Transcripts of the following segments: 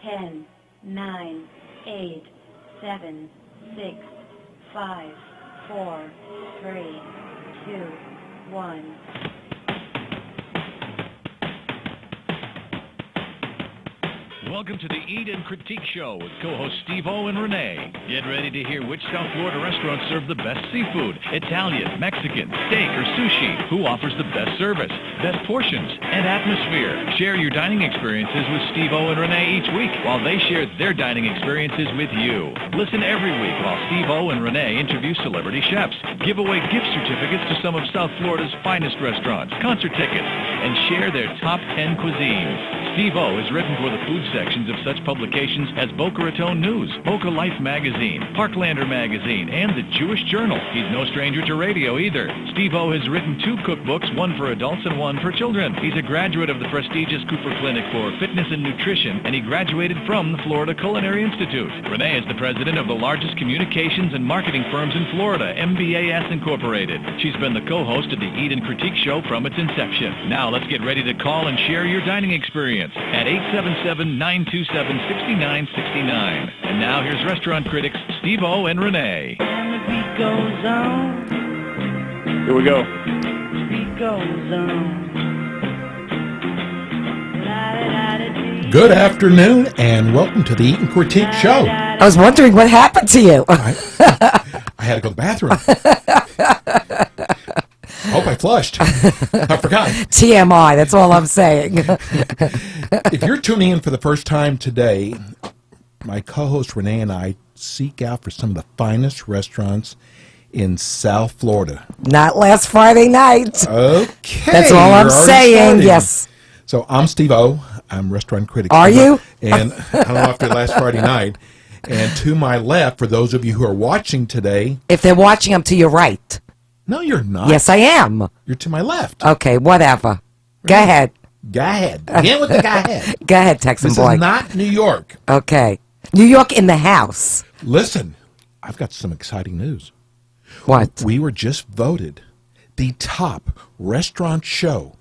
10, 9, 8, 7, 6, 5, 4, 3, 2, 1. Welcome to the Eat and Critique Show with co-hosts Steve-O and Renee. Get ready to hear which South Florida restaurants serve the best seafood, Italian, Mexican, steak, or sushi. Who offers the best service, best portions, and atmosphere. Share your dining experiences with Steve-O and Renee each week while they share their dining experiences with you. Listen every week while Steve-O and Renee interview celebrity chefs, give away gift certificates to some of South Florida's finest restaurants, concert tickets, and share their top 10 cuisines. Steve-O has written for the food sections of such publications as Boca Raton News, Boca Life Magazine, Parklander Magazine, and the Jewish Journal. He's no stranger to radio either. Steve-O has written 2 cookbooks, one for adults and one for children. He's a graduate of the prestigious Cooper Clinic for Fitness and Nutrition, and he graduated from the Florida Culinary Institute. Renee is the president of the largest communications and marketing firms in Florida, MBAS Incorporated. She's been the co-host of the Eat and Critique Show from its inception. Now let's get ready to call and share your dining experience at 877-927-6969. And now here's restaurant critics Steve-O and Renee. And the beat goes on. Here we go. The beat goes on. Good afternoon, and welcome to the Eat and Critique Show. I was wondering what happened to you. I had to go to the bathroom. Hope I flushed. I forgot. TMI, that's all I'm saying. If you're tuning in for the first time today, my co-host Renee and I seek out for some of the finest restaurants in South Florida. Not last Friday night. Okay. That's all I'm saying, starting. yes. So I'm Steve-O. I'm restaurant critic. Are you? And I don't know after last Friday night. And to my left, for those of you who are watching today. If they're watching, I'm to your right. No, you're not. Yes, I am. You're to my left. Okay, whatever. Go ahead. Go ahead. Begin with the go ahead. Go ahead, Texan This boy. is not New York. Okay. New York in the house. Listen, I've got some exciting news. What? We were just voted the top restaurant show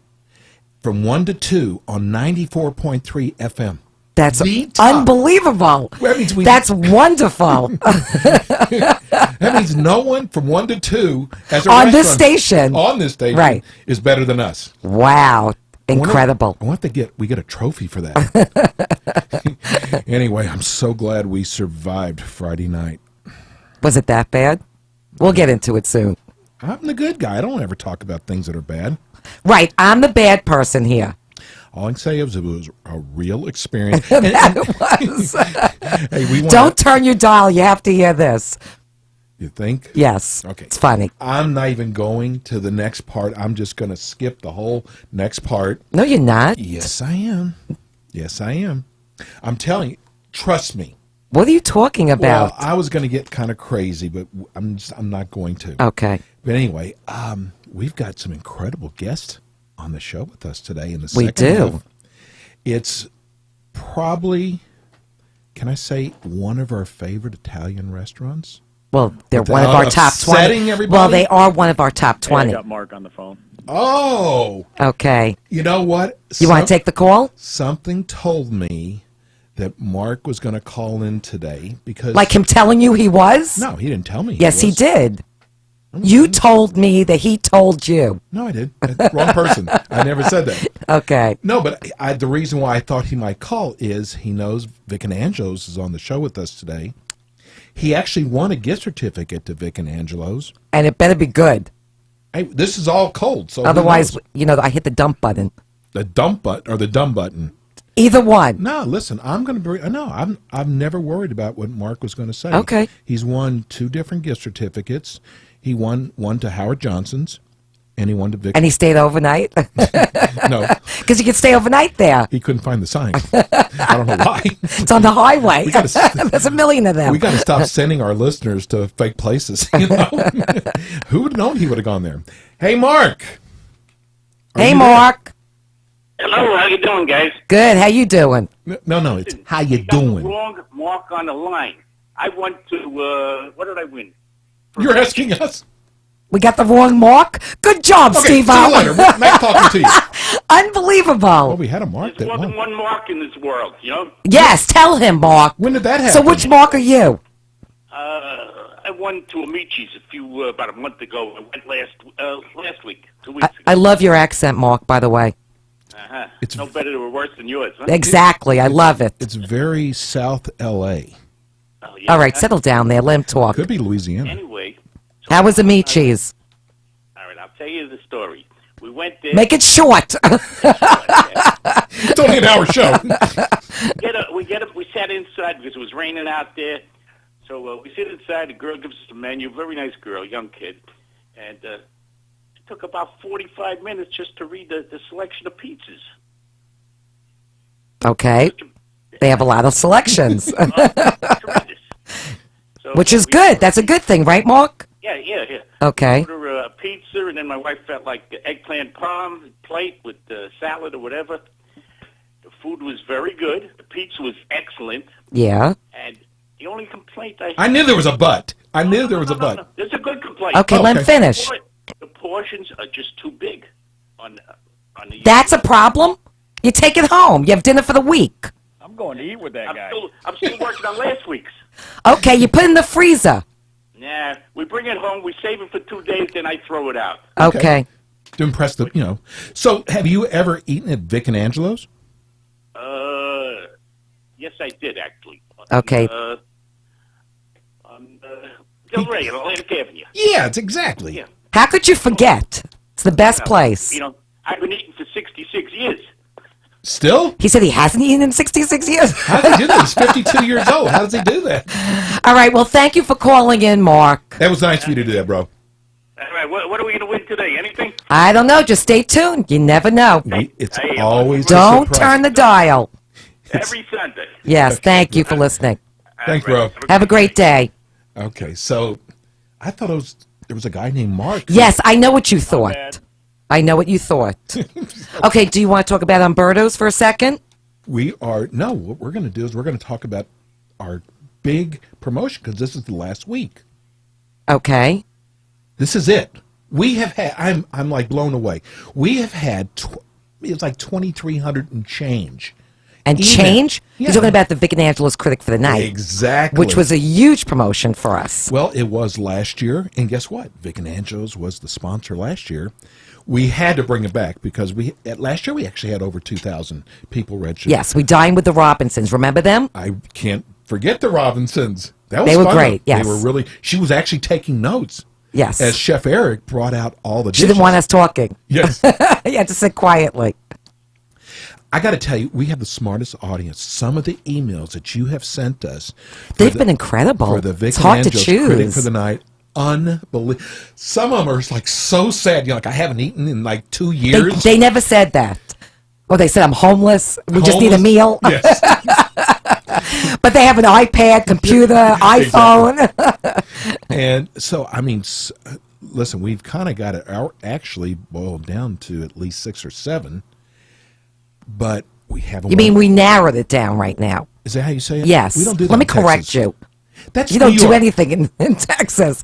from 1 to 2 on 94.3 FM. That's The top. unbelievable. That means That's wonderful. That means no one from 1 to 2 as a On this restaurant- station. on this station Right. is better than us. Wow. Incredible. I want to get a trophy for that. Anyway, I'm so glad we survived Friday night. Was it that bad? We'll get into it soon. I'm the good guy. I don't ever talk about things that are bad. Right. I'm the bad person here. All I can say is it was a real experience. That was. Hey, we wanna, Don't turn your dial. You have to hear this. You think? Yes. Okay. It's funny. I'm not even going to the next part. I'm just going to skip the whole next part. No, you're not. Yes, I am. Yes, I am. I'm telling you, trust me. What are you talking about? Well, I was going to get kind of crazy, but I'm not going to. Okay. But anyway, we've got some incredible guests on the show with us today in the We second do. half. It's probably, can I say, one of our favorite Italian restaurants. Well, they're Without one of our top 20. upsetting everybody? Well, they are one of our top Hey, I 20. got Mark on the phone. Oh, Okay. you know what? You want to take the call? Something told me that Mark was going to call in today because... Like him telling you he was? No, he didn't tell me. Yes, he was. did. You told me that he told you. No, I did. Wrong person. I never said that. Okay. No, but the reason why I thought he might call is he knows Vic and Angelo's is on the show with us today. He actually won a gift certificate to Vic and Angelo's. And it better be good. Hey, this is all cold, so who Otherwise, knows? I hit the dump button. The dump button or the dumb button. Either one. No, listen, I'm going to bring. No, I've never worried about what Mark was going to say. Okay. He's won 2 different gift certificates. He won one to Howard Johnson's, and he won to Vic. And he stayed overnight? No, Because you can stay overnight there. he couldn't find the sign. I don't know why. It's on the highway. We gotta- There's a million of them. We got to stop sending our listeners to fake places. You know, who would have known he would have gone there? Hey, Mark. Are Hey, you there? Mark. Hello, how you doing, guys? Good. How you doing? No, it's how you got the doing. wrong Mark on the line. I went to, what did I win? You're asking us. We got the wrong Mark. Good job, Okay, Steve. see you later. Nice talking to you. Unbelievable. Well, we had a Mark There's that more than won. one Mark in this world, you know? Yes, tell him, Mark. When did that happen? So which Mark are you? I won to Amici's about a month ago. I went last week, 2 weeks ago. I love your accent, Mark, by the way. Uh-huh. It's- no better or worse than yours, huh? Exactly. I love it. It's very South L.A. Oh, yeah. All right, settle down there. Let him talk. Could be Louisiana. Anyway. So How was Amici's? All right, I'll tell you the story. We went there. Make it short. It's only an hour show. We sat inside because it was raining out there. So we sit inside. The girl gives us the menu. Very nice girl, young kid. And it took about 45 minutes just to read the selection of pizzas. Okay. They have a lot of selections, Tremendous. So, which is we- good. That's a good thing, right, Mark? Yeah. Okay. Order a pizza, and then my wife felt like eggplant parm plate with salad or whatever. The food was very good. The pizza was excellent. Yeah. And the only complaint I had... I knew there was a but. I knew there was a No. but. There's a good complaint. Okay, let him Okay. finish. The portions are just too big on the... That's a problem? You take it home. You have dinner for the week. I'm going to eat with that guy. I'm still working on last week's. Okay, you put it in the freezer. Nah, we bring it home, we save it for 2 days, then I throw it out. Okay. To impress the, So, have you ever eaten at Vic and Angelo's? Yes, I did, actually. Okay. On Del Rey, on Atlantic Avenue. Yeah, it's exactly. Yeah. How could you forget? It's the best place. You know, I've been eating for 66 years. Still? He said he hasn't eaten in 66 years. How does he do that? He's 52 years old. How does he do that? All right, well, thank you for calling in, Mark. That was nice of you to do that, bro. All right, what are we going to win today? Anything? I don't know. Just stay tuned. You never know. It's Hey, always a Don't surprise. turn the dial. Every Sunday. Yes, thank you for listening. Thanks, bro. Have a great day. Okay, so I thought there was a guy named Mark. Yes, I know what you thought. bad. I know what you thought. Okay, do you want to talk about Umberto's for a second? No, what we're going to do is we're going to talk about our big promotion because this is the last week. Okay. This is it. We have had, I'm like blown away. We have had, it's like 2,300 and change. And Email. change? Yeah. You're talking about the Vic and Angelo's Critic for the Night. Exactly. Which was a huge promotion for us. Well, it was last year, and guess what? Vic and Angelo's was the sponsor last year. We had to bring it back because last year we actually had over 2,000 people registered. Yes, we dined with the Robinsons. Remember them? I can't forget the Robinsons. That was They were fun. great, yes. They were really. She was actually taking notes Yes. as Chef Eric brought out all the She dishes. didn't want us talking. Yes. You had to sit quietly. I got to tell you, we have the smartest audience. Some of the emails that you have sent us, They've been incredible. for the Vic It's and hard to Angelo's Critic choose. for the Night. Unbelievable. Some of them are like so sad. Like I haven't eaten in like 2 years. They never said that. Or they said, I'm homeless. We just need a Homeless. meal. Yes. But they have an iPad, computer, iPhone. And so, I mean, listen, we've kind of got it actually boiled down to at least 6 or 7. But we haven't. You mean we narrowed it down right now? Is that how you say it? Yes. We don't do that. Let me in Texas. correct you. That's You don't New do York. anything in Texas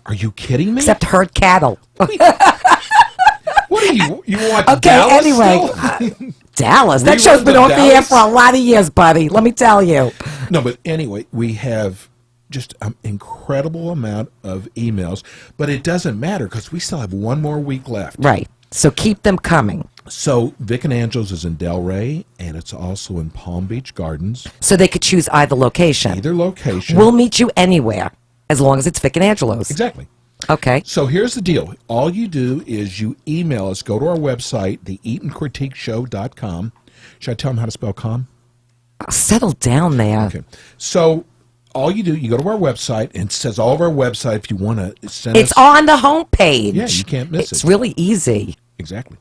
Are you kidding me? except herd cattle. What are you? You want Okay, Dallas anyway. still? Dallas. That Reruns show's been of off the air Dallas? for a lot of years, buddy. Let me tell you. No, but anyway, we have just an incredible amount of emails, but it doesn't matter because we still have one more week left. Right. So keep them coming. So Vic and Angelo's is in Del Rey, and it's also in Palm Beach Gardens. So they could choose either location. Either location. We'll meet you anywhere as long as it's Vic and Angelo's. Exactly. Okay. So here's the deal. All you do is you email us, go to our website, theeatandcritiqueshow.com. Should I tell them how to spell com? Settle down there. Okay. So all you do, you go to our website, and it says all of our website if you want to send It's us. on the homepage. Yeah, you can't miss It's it. really easy. Exactly.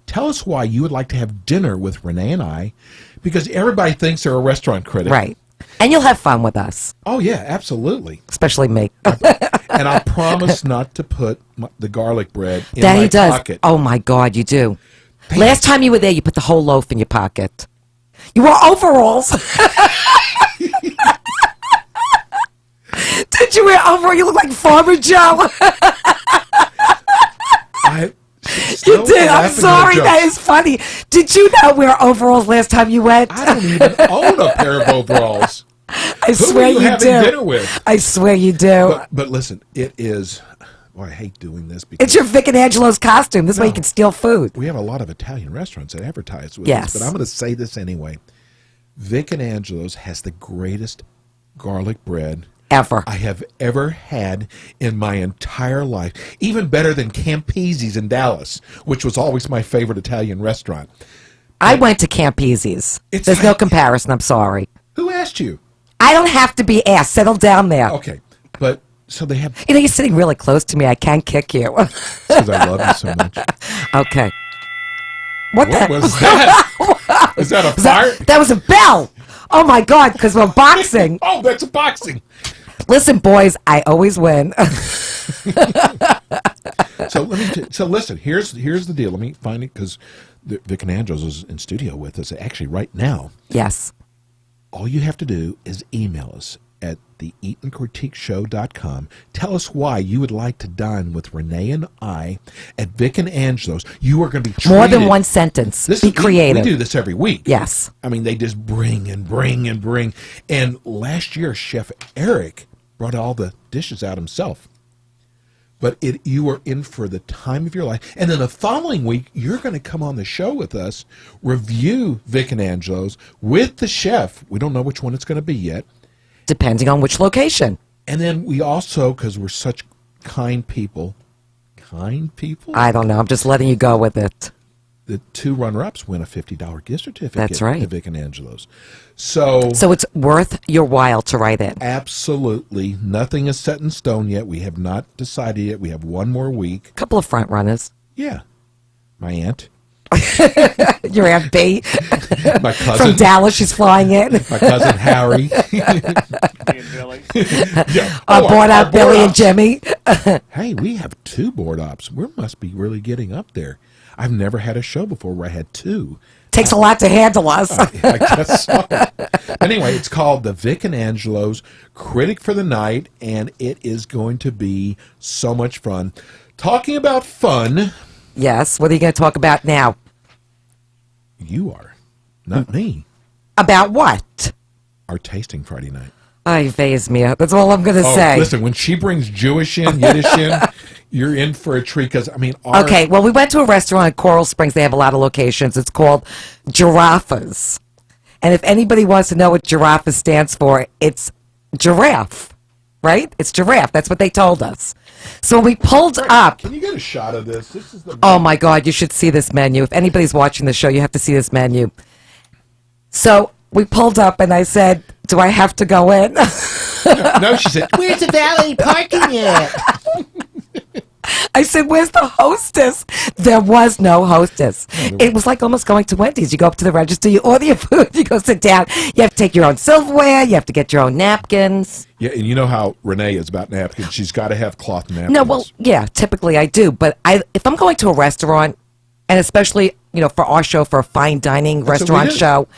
Tell us why you would like to have dinner with Renee and I, because everybody thinks they're a restaurant critic. Right. And you'll have fun with us, Oh, yeah, absolutely. especially me. And I promise not to put the garlic bread in That my he does. pocket. Oh, my God, you do. Last time you were there, you put the whole loaf in your pocket. You wore overalls. Did you wear overalls? You look like Farmer Joe. Still did. I'm laughing at sorry. the That jokes. is funny. Did you not wear overalls last time you went? I don't even own a pair of overalls. I Who swear are you having do. dinner with? I swear you do. But listen, it is. Well, I hate doing this because It's your Vic and Angelo's costume. This way you No. can steal food. we have a lot of Italian restaurants that advertise with Yes. us. But I'm going to say this anyway. Vic and Angelo's has the greatest garlic bread Ever. I have ever had in my entire life. Even better than Campese's in Dallas, which was always my favorite Italian restaurant. I went to Campese's. It's There's no like- comparison. I'm sorry. Who asked you? I don't have to be asked. Settle down there. Okay, but so they have You know, you're sitting really close to me. I can't kick you. because I love you so much. Okay. What What the? was that? Is that a fire? That was a bell. Oh my God! Because we're boxing. Oh, that's a boxing. Listen, boys, I always win. So so listen. Here's the deal. Let me find it because Vic and Angelo's is in studio with us actually right now. Yes. All you have to do is email us at theeatandcritiqueshow.com. Tell us why you would like to dine with Renee and I at Vic and Angelo's. You are going to be treated. More than one sentence. Be creative. We do this every week. Yes. I mean, they just bring and bring and bring. And last year, Chef Eric brought all the dishes out himself. But you are in for the time of your life. And then the following week, you're going to come on the show with us, review Vic and Angelo's with the chef. We don't know which one it's going to be yet. Depending on which location. And then we also, because we're such kind people, I don't know. I'm just letting you go with it. the two runner-ups win a $50 gift certificate That's right. to Vic and Angelo's. So it's worth your while to write in. absolutely nothing is set in stone yet. We have not decided yet. We have one more week. A couple of front runners. Yeah. My aunt, Your Aunt B my from cousin, Dallas, she's flying in. my cousin Harry. Me and Billy. Yeah. Our board our out Billy and board-ops. Jimmy. Hey, we have two board ops. We must be really getting up there. I've never had a show before where I had two. Takes a lot to handle us. I guess so. Anyway, it's called the Vic and Angelo's Critic for the Night, and it is going to be so much fun. Talking about fun, Yes. What are you going to talk about now? you are, not me. About what? Our tasting Friday night. Ay, vase me. That's all I'm going to Oh, say. listen, when she brings Jewish in, Yiddish in, you're in for a treat. Because I mean, Okay, well, we went to a restaurant in Coral Springs. They have a lot of locations. It's called Giraffas. And if anybody wants to know what Giraffe stands for, it's giraffe, right? It's giraffe. That's what they told us. So we pulled up. Can you get a shot of this? This is the. Oh, my God, you should see this menu. If anybody's watching the show, you have to see this menu. So we pulled up, and I said, do I have to go in? No, she said, "Where's the valet parking at?" I said, where's the hostess? There was no hostess. It was like almost going to Wendy's. You go up to the register, you order your food, you go sit down. You have to take your own silverware. You have to get your own napkins. Yeah, and you know how Renee is about napkins. She's got to have cloth napkins. No, well, yeah, typically I do. But if I'm going to a restaurant, and especially, for our show, for a fine dining That's what we restaurant do. show,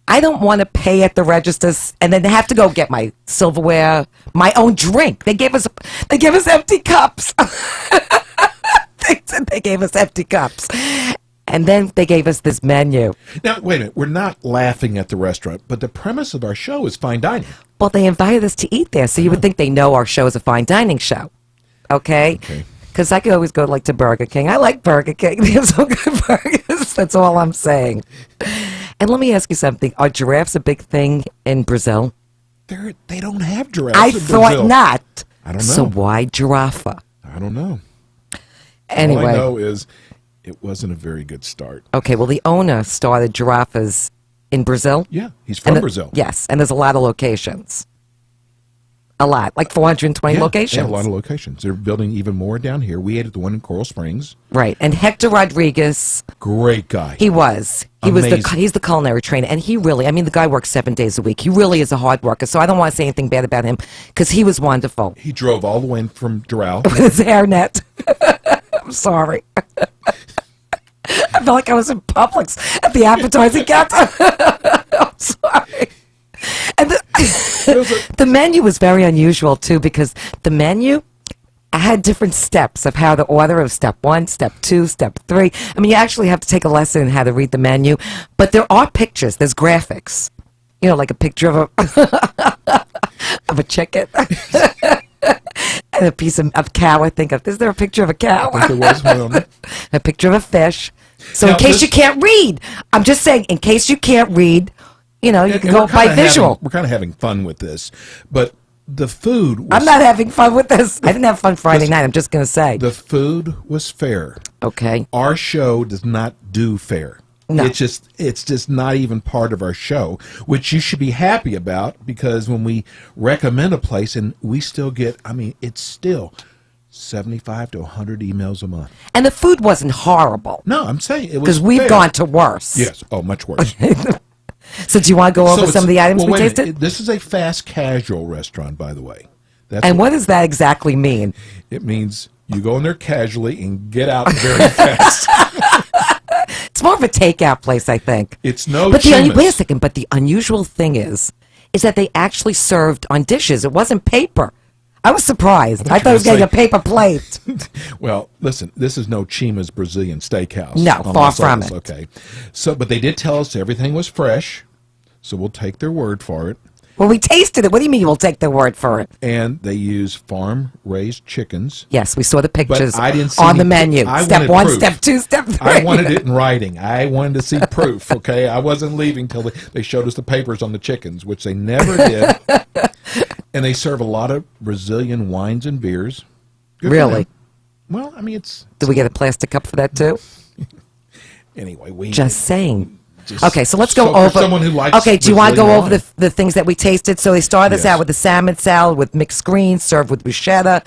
I don't want to pay at the registers and then have to go get my silverware, my own drink. They gave us empty cups. They gave us empty cups. And then they gave us this menu. Now, wait a minute. We're not laughing at the restaurant, but the premise of our show is fine dining. Well, they invited us to eat there, so you would think they know our show is a fine dining show. Okay? Okay. Because I could always go to Burger King. I like Burger King. They have some good burgers. That's all I'm saying. And let me ask you something. Are giraffes a big thing in Brazil? They don't have giraffes I in thought Brazil. not. I don't know. So why giraffe? I don't know. Anyway. All I know is it wasn't a very good start. Okay, well, the owner started giraffes in Brazil. Yeah, he's from Brazil. Yes, and there's a lot of locations. A lot, like 420 Yeah, locations. They have a lot of locations. They're building even more down here. We ate at the one in Coral Springs. Right, and Hector Rodriguez, Great guy. he was Amazing. he's the culinary trainer, and he really, the guy works 7 days a week. He really is a hard worker, so I don't want to say anything bad about him because he was wonderful He drove all the way from Doral. with his hairnet. I'm sorry. I felt like I was in Publix at the appetizing counter. I'm sorry. And the menu was very unusual too because the menu I had different steps of how to order of step 1, step 2, step 3. I mean, you actually have to take a lesson in how to read the menu, but there are pictures, there's graphics. You know, like a picture of a of a chicken and a piece of cow. I think is there a picture of a cow? I think there was one on there. A picture of a fish. So Now, in case this- you can't read, I'm just saying, in case you can't read, you know, you And can go we're kinda by visual. we're kind of having fun with this, but the food was, I'm not having fun with this. I didn't have fun Friday night. I'm just going to say. the food was fair. Okay. Our show does not do fair. No. It's just not even part of our show, which you should be happy about, because when we recommend a place and we still get, I mean, it's still 75 to 100 emails a month. And the food wasn't horrible No, I'm saying it was because we've fair. gone to worse. Yes. Oh, much worse. So do you want to go over So some of the items well, we wait a minute. tasted? This is a fast casual restaurant, by the way. That's And what does that exactly mean? it means. You go in there casually and get out very fast. It's more of a takeout place, I think. It's no But Chimas. wait a second. But the unusual thing is that they actually served on dishes. It wasn't paper. I was surprised. I thought I was getting a paper plate. Well, listen, this is no Chima's Brazilian Steakhouse. No, on far Los from Olas, it. Okay, so but they did tell us everything was fresh, so we'll take their word for it. Well, we tasted it. What do you mean we'll take their word for it? And they use farm-raised chickens. Yes, we saw the pictures I didn't see on the any- menu. I Step wanted 1, proof. step 2, step 3. I wanted it in writing. I wanted to see proof. Okay, I wasn't leaving till they showed us the papers on the chickens, which they never did. And they serve a lot of Brazilian wines and beers. Good for Really? them. Well, I mean, it's Do we get a plastic cup for that too? anyway. We Just saying. just- Okay, so let's go for over. someone who likes Okay, do you want to go Brazilian over wine. the things that we tasted? So they started us Yes. out with the salmon salad with mixed greens, served with bruschetta,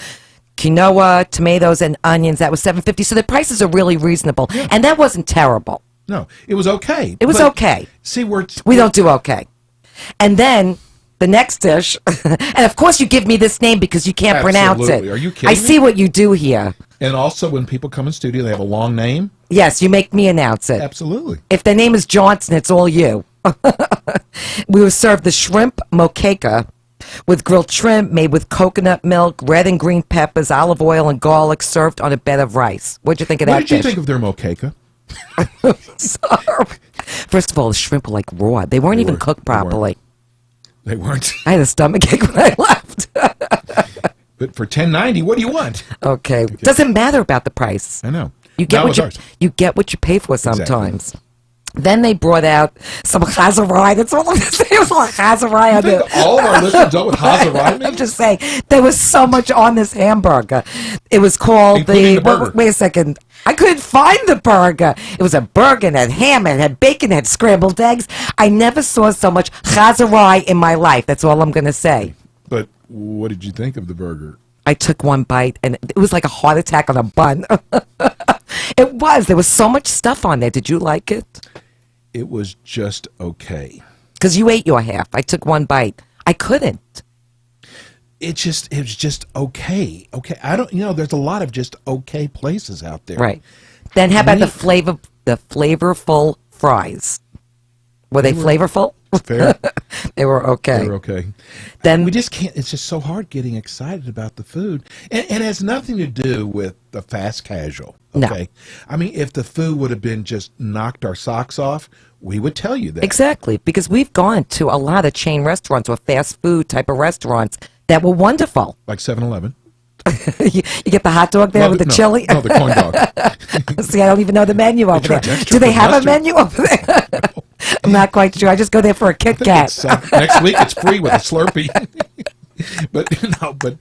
quinoa, tomatoes, and onions. That was $7.50. So the prices are really reasonable, and that wasn't terrible. No, it was okay. It was But okay. See, We don't do okay. And then the next dish, and of course you give me this name because you can't pronounce it. Absolutely. Are you kidding I me? see what you do here. And also, when people come in studio, they have a long name. Yes, you make me announce it. Absolutely. If their name is Johnson, it's all you. We were served the shrimp moqueca with grilled shrimp made with coconut milk, red and green peppers, olive oil, and garlic, served on a bed of rice. What'd you think of What that did you dish? think of their moqueca? First of all, the shrimp were like raw. They weren't even were. cooked They weren't. properly. They weren't. I had a stomach ache when I left. But for $10.90, what do you want? Okay. Doesn't matter about the price. I know. You get Not what with you ours. you get what you pay for sometimes. Then they brought out some chazarai. That's all I'm saying. It was like chazarai on think there. all of our listeners know what Hazarai I'm means? just saying there was so much on this hamburger. It was called Including the burger. wait a second. I couldn't find the burger. It was a burger, it had ham, it had bacon, it had scrambled eggs. I never saw so much chazarai in my life. That's all I'm going to say. But what did you think of the burger? I took one bite and it was like a heart attack on a bun. It was. There was so much stuff on there. Did you like it? It was just okay. Because you ate your half. I took one bite. I couldn't. It was just okay. Okay. I don't, there's a lot of just okay places out there. Right. Then how about the Me- flavorful fries? Were they flavorful? Fair. They were okay. They're okay. Then We just can't, it's just so hard getting excited about the food. And it has nothing to do with the fast casual. No. Okay. I mean, if the food would have been just knocked our socks off, we would tell you that. exactly, because we've gone to a lot of chain restaurants or fast food type of restaurants that were wonderful. Like 7-Eleven. you get the hot dog there Well, with the no, chili. No, the corn dog. See, I don't even know the menu over there. charge extra Do they for have a mustard. menu over there? I'm not quite sure. I just go there for a Kit I think Kat. it's, next week it's free with a Slurpee. but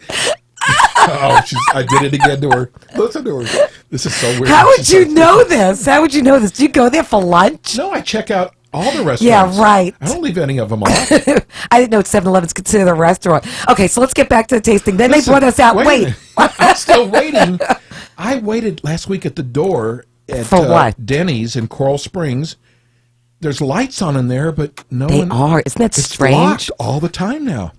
I did it again to her. Listen to her. This is so weird. How would She's you so- know this? How would you know this? Do you go there for lunch? No, I check out all the restaurants. Yeah, right. I don't leave any of them off. I didn't know 7-Eleven's considered a restaurant. Okay, so let's get back to the tasting. Then Listen, they brought us out. a Wait. minute. I'm still waiting. I waited last week at the door at For what? Denny's in Coral Springs. There's lights on in there, but no They one. are. Isn't that It's strange? locked all the time now.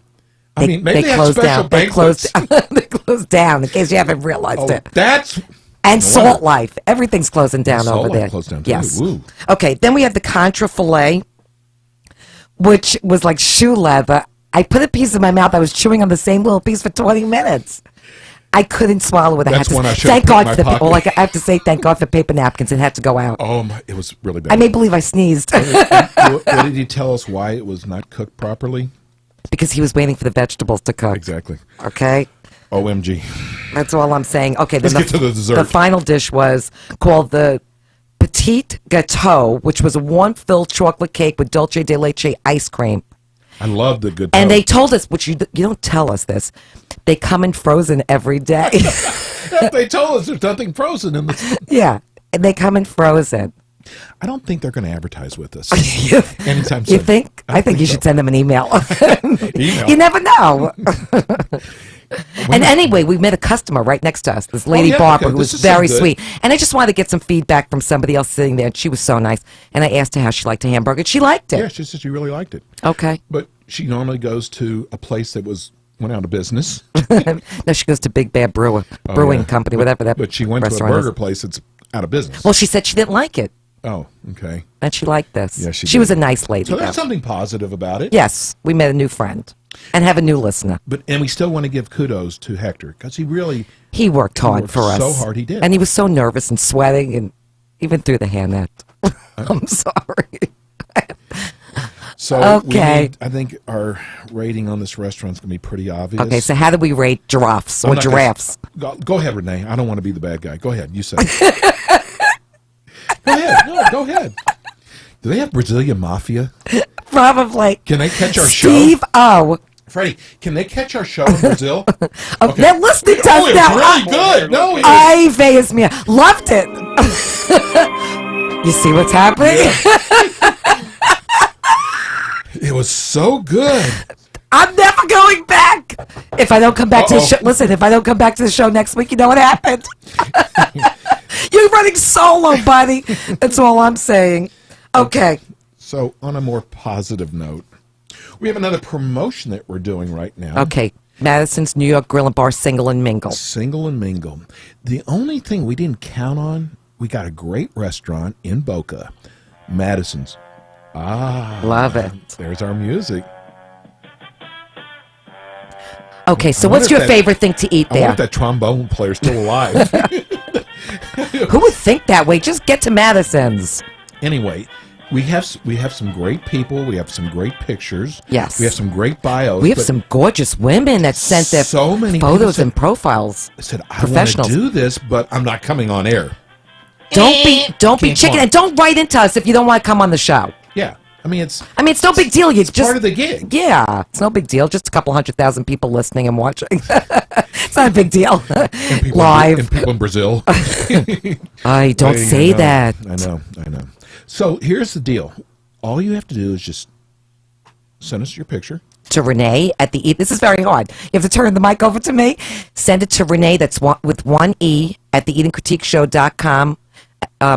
I mean, maybe they have closed special down. They banquets. closed, they closed down, in case you haven't realized Oh, it. that's And no Salt wonder. Life. Everything's closing down Salt over Life there. closed down, too. Yes. Woo. Okay, then we have the contra filet, which was like shoe leather. I put a piece in my mouth. I was chewing on the same little piece for 20 minutes. I couldn't swallow it. That's when I should've thank put God in my for the pocket. well, like I have to say thank God for paper napkins. It had to go out. Oh, it was really bad. I may believe I sneezed What did he tell us why it was not cooked properly? because he was waiting for the vegetables to cook. Exactly. Okay. OMG. That's all I'm saying. Okay, then Let's get to the dessert. The final dish was called the Petit Gâteau, which was a warm-filled chocolate cake with dulce de leche ice cream. I love the good. And dough. they told us, which you don't tell us this, they come in frozen every day. They told us there's nothing frozen in this. Yeah, and they come in frozen. I don't think they're going to advertise with us you, anytime soon. you think? I think you so. should send them an email. Email. You never know. And anyway, we met a customer right next to us, this lady yeah, Barbara, okay, who this was is so very good. sweet. And I just wanted to get some feedback from somebody else sitting there, and she was so nice. And I asked her how she liked her hamburger. She liked it. Yeah, she said she really liked it. Okay. But she normally goes to a place that went out of business. No, she goes to Big Bad Brewing yeah. Company, whatever that But she went to a restaurant burger is. place that's out of business. Well, she said she didn't like it, Oh, okay. and she liked this. Yeah, she she was did. a nice lady. So though. there's something positive about it. Yes, we met a new friend and have a new listener. And we still want to give kudos to Hector because he really. He worked hard worked for us. so hard, he did. And he was so nervous and sweating and even threw the hairnet. I'm sorry. So Okay. I think our rating on this restaurant is going to be pretty obvious. Okay, so how do we rate giraffes I'm or not gonna- giraffes? Go ahead, Renee. I don't want to be the bad guy. Go ahead. You say. It. Go ahead. No, go ahead. Do they have Brazilian mafia? Probably. Can they catch our show? Steve O. Freddie, can they catch our show in Brazil? Oh, they're listening to Oh, us it now. was really good. No, it was- Ay, Vegas Mia. Loved it. You see what's happening? it was so good. I'm never going back. If I don't come back to the Uh-oh. show, listen, if I don't come back to the show next week, you know what happened? You're running solo, buddy. That's all I'm saying. Okay. So, on a more positive note, we have another promotion that we're doing right now. Okay. Madison's New York Grill and Bar Single and Mingle. Single and Mingle. The only thing we didn't count on, we got a great restaurant in Boca, Madison's. Love it. There's our music. Okay, so I what's wonder your if that- favorite thing to eat I wonder there? if that trombone player's still alive. Who would think that way? Just get to Madison's. Anyway, we have some great people. We have some great pictures. Yes. We have some great bios. We have but some gorgeous women that sent their So many people photos said- and profiles. I said, I want to Professionals. do this, but I'm not coming on air. Don't be Can't chicken, come. and don't write into us if you don't want to come on the show. Yeah. I mean, it's I mean, it's no big deal. You just part of the gig. Yeah, it's no big deal. Just a couple 100,000 people listening and watching. It's not a big deal. And people Live. and people in Brazil. I don't Waiting, say I know, that. I know. So here's the deal. All you have to do is just send us your picture. To Renee at the E. This is very hard. You have to turn the mic over to me. Send it to Renee. That's with one E at theeatingcritiqueshow.com.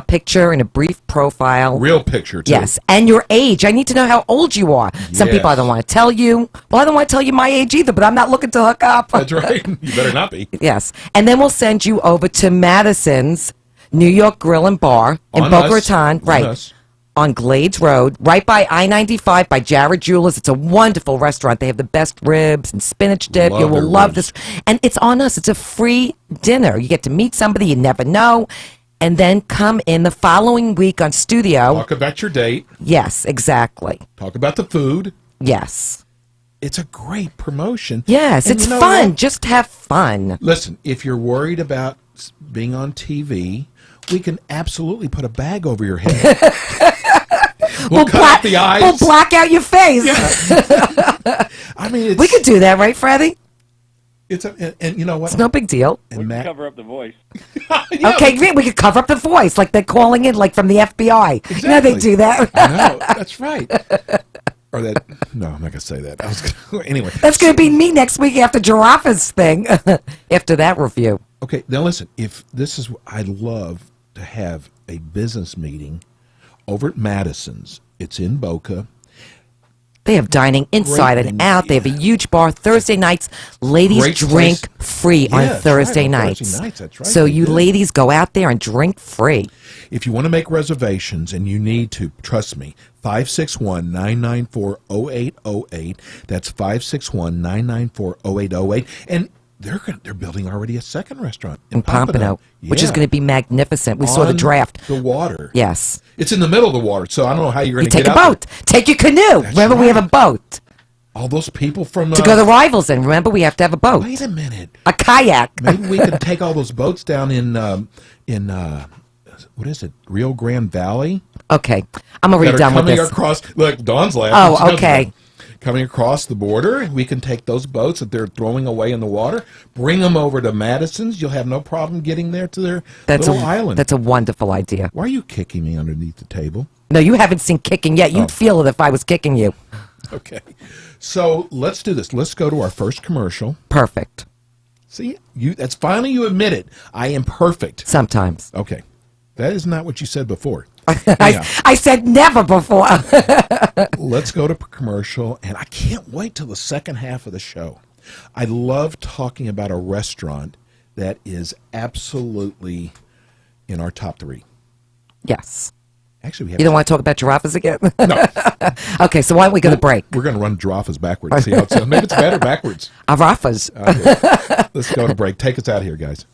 Picture and a brief profile. Real picture, too. Yes, and your age. I need to know how old you are. Some people I Yes. don't want to tell you. Well, I don't want to tell you my age either, but I'm not looking to hook up. That's right. You better not be. Yes, and then we'll send you over to Madison's New York Grill and Bar in On Boca us. Raton, On right? us. On Glades Road, right by I-95 by Jared Jewelers. It's a wonderful restaurant. They have the best ribs and spinach dip. Love You will their love ribs. this. And it's on us. It's a free dinner. You get to meet somebody you never know. And then come in the following week on studio. Talk about your date. Yes, exactly. Talk about the food. Yes. It's a great promotion. Yes, And it's you know fun. what? Just have fun. Listen, if you're worried about being on TV, we can absolutely put a bag over your head. we'll cut out the eyes. We'll black out your face. I mean, it's, We could do that, right, Freddie? It's and you know what? It's no big deal. And We can Matt, cover up the voice. Yeah, Okay, great. We could cover up the voice like they're calling in, like from the FBI. You know they Exactly. do that. I know that's right. Or that? No, I'm not gonna say that. I was gonna, anyway. That's going to be me next week after Giraffe's thing. After that review. Okay, now listen. If this is, I'd love to have a business meeting over at Madison's. It's in Boca. They have dining inside and menu, out. They have a yeah. huge bar Thursday nights. Ladies Great drink place. free Yeah, on that's Thursday right, on nights. Thursday nights, that's right, So they you do. ladies go out there and drink free. If you want to make reservations, and you need to, trust me, 561-994-0808. That's 561-994-0808. And they're building already a second restaurant in Pompano, which is Yeah. going to be magnificent. We saw the On draft. The water. Yes. It's in the middle of the water, so I don't know how you're going You to take get a out boat. Take your canoe. Remember, we have a boat. there. All those people from To go to Rivals in, remember, we have to have a boat. Wait a minute. A kayak. Maybe we can take all those boats down in what is it? Rio Grande Valley. Okay. I'm already That are done with coming this. across. Look, Dawn's laughing. Oh, She knows okay. about it. Coming across the border, we can take those boats that they're throwing away in the water, bring them over to Madison's. You'll have no problem getting there to their little island. That's a wonderful idea. Why are you kicking me underneath the table? No, you haven't seen kicking yet. You'd feel it if I was kicking you. Okay. So let's do this. Let's go to our first commercial. Perfect. See, that's finally you admit it. I am perfect. Sometimes. Okay. That is not what you said before. I said never before. Let's go to commercial, and I can't wait till the second half of the show. I love talking about a restaurant that is absolutely in our top 3. Yes. Actually, we have You don't want to talk about giraffes again? No. Okay, so why don't we go to break? We're going to run giraffes backwards and see how it sounds. Maybe it's better backwards. Giraffes. Okay. Let's go to break. Take us out here, guys.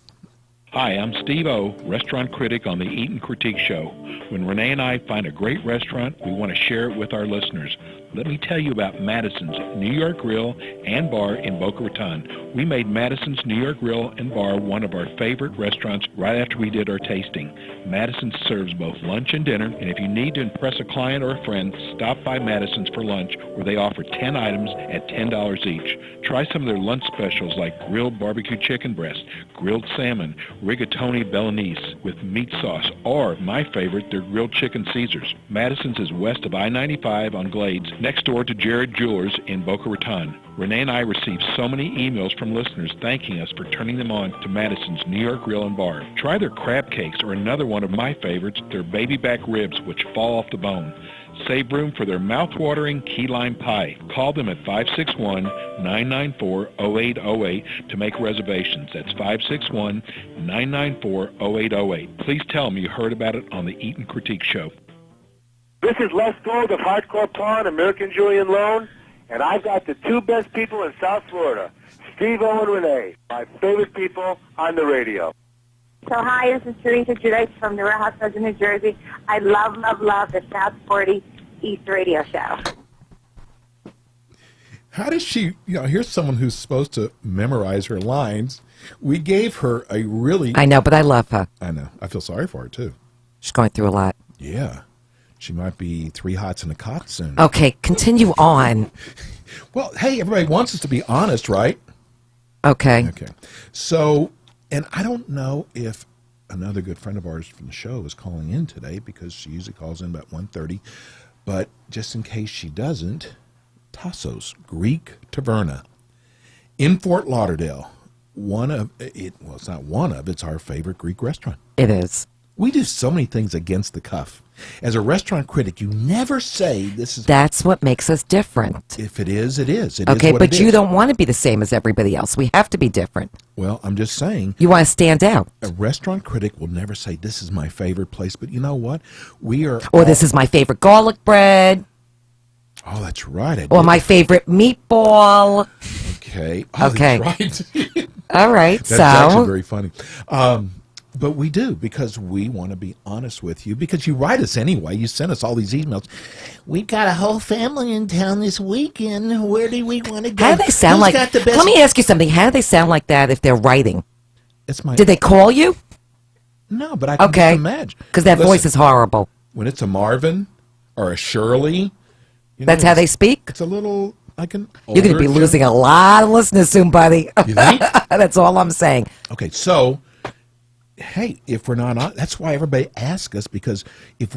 Hi, I'm Steve O, restaurant critic on the Eat and Critique Show. When Renee and I find a great restaurant, we want to share it with our listeners. Let me tell you about Madison's New York Grill and Bar in Boca Raton. We made Madison's New York Grill and Bar one of our favorite restaurants right after we did our tasting. Madison serves both lunch and dinner, and if you need to impress a client or a friend, stop by Madison's for lunch, where they offer 10 items at $10 each. Try some of their lunch specials like grilled barbecue chicken breast, grilled salmon, rigatoni Bolognese with meat sauce, or, my favorite, their grilled chicken Caesars. Madison's is west of I-95 on Glades, next door to Jared Jewelers in Boca Raton. Renee and I received so many emails from listeners thanking us for turning them on to Madison's New York Grill and Bar. Try their crab cakes, or another one of my favorites, their baby back ribs, which fall off the bone. Save room for their mouth-watering key lime pie. Call them at 561-994-0808 to make reservations. That's 561-994-0808. Please tell them you heard about it on the Eat and Critique Show. This is Les Gold of Hardcore Pawn, American Julian Loan, and I've got the 2 best people in South Florida, Steve O and Renee, my favorite people on the radio. So hi, this is Teresa Judice from the Real Housewives of New Jersey. I love, love, love the South 40 East radio show. How does she, here's someone who's supposed to memorize her lines. We gave her a really... I know, but I love her. I know. I feel sorry for her, too. She's going through a lot. Yeah. She might be 3 hots and a cot soon. Okay, continue on. Well, hey, everybody wants us to be honest, right? Okay. Okay. So, and I don't know if another good friend of ours from the show is calling in today, because she usually calls in about 1:30. But just in case she doesn't, Tassos Greek Taverna in Fort Lauderdale. It's not one of, it's our favorite Greek restaurant. It is. We do so many things against the cuff. As a restaurant critic, you never say this is... That's what makes us different. If it is, it is. It Okay, is what but it you is. don't want to be the same as everybody else. We have to be different. Well, I'm just saying, You want to stand out. a restaurant critic will never say, this is my favorite place. But you know what? We are... Or this is my favorite garlic bread. Oh, that's right. I Or did. my favorite meatball. Okay. Oh, Okay. That's right. All right, That's actually so very funny. But we do, because we want to be honest with you, because you write us anyway. You send us all these emails. We've got a whole family in town this weekend. Where do we want to go? how do they sound Who's like? got the best... Let me ask you something. How do they sound like that if they're writing? It's my... Did they call you? No, but I can Okay. just imagine. Because that Listen, voice is horrible. when it's a Marvin or a Shirley... That's how they speak? It's a little... like an You're going to be older losing a lot of listeners soon, buddy. You think? That's all I'm saying. Okay, so, hey, if we're not on, that's why everybody asks us, because if